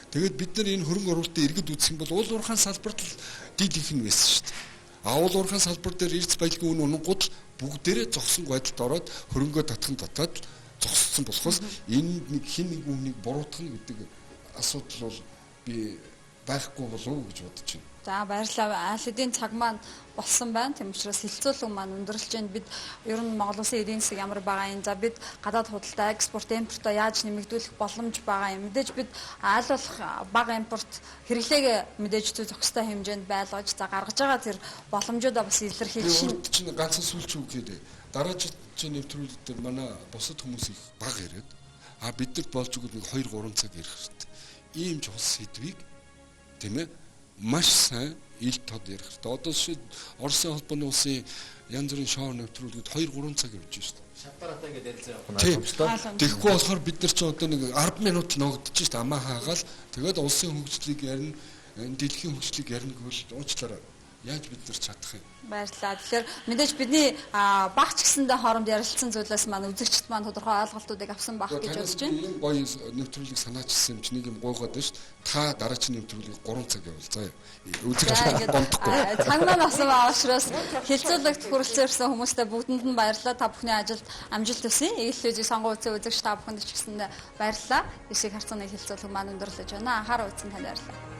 Тэгээд бид нар энэ хөрөнгө оруулалтыг иргэд үзэх юм бол уул уурхайн салбарт л дид их нь байсан шүү дээ. Уул уурхайн салбар дээр эрдэс баялагын үн унангууд бүгдээрээ зогсон байдалд ороод хөрөнгөө татхан татаад зогссон болохоос энэ нэг хин нэг үнийг буруутгах гэдэг асуудал бол би байхгүй болов уу гэж бодож байна. За баярлалаа. Аль хэдийн цаг маань болсон байна. Тэм учраас хилцүүлэг маань өндөрлж байна. Бид ер нь Монгол Улсын эдийн засаг ямар байгаа юм. За бид гадаад худалдаа, экспорт, импортоо яаж нэмэгдүүлэх боломж байгаа юм. Мэдээж бид аль болох бага импорт хэрэглээг мэдээж зохистой хэмжээнд байлгаж за гаргаж байгаа тэр боломжуудаа бас илэрхийлж шин. Чинь ганцхан сүүлч үг гэдэг. Дараагийн нэвтрүүлэг дээр манай бусад хүмүүс их бага яриад бидэрт болж өгөх нэг 2-3 цаг ярих хэрэгтэй. Ийм чухал сэдвийг тийм ээ маш сайн ил тод ярих хэрэгтэй. Одоо жишээ Оросын холбооны улсын янз бүрийн шоу нэвтрүүлгээд 2-3 цаг явж байна шүү дээ. Шантараатай гэдэг ярилцсан юм. Тэгэхгүй болохоор бид нар ч одоо нэг 10 минут ногдож шүү дээ. Амаа хаагаал тэгээд улсын хөгжлийг ярина, дэлхийн хөгжлийг ярина гэвэл уучлаарай. Яаж бид нар чадах юм? Баярлалаа. Тэгэхээр мэдээж бидний багч гэсэндээ хооронд ярилцсан зүйлээс маань үзэгчд маань тодорхой ойлголтуудыг авсан байх гэж бодож байна. Энэ гоё нэвтрүүлгийг санаачилсан юм чи нэг юм гойгоод байна шүү. Та дараагийн нэвтрүүлгийг 3 цаг явуулцгаая. Үзэгчд гомдохгүй. Цаг маань асан байгаа учраас хилцүүлэгт хүрэлцэн ирсэн хүмүүстээ бүгдэнд нь баярлалаа. Та бүхний ажилд амжилт хүсье. Эглэлүүдийг сонгон үзсэн үзэгч та бүхэнд ч гэсэндээ баярлалаа. Ишиг харцааны хилцүүлэг маань өндөрлөж байна. Анхаарал үзсэн танд баярлалаа.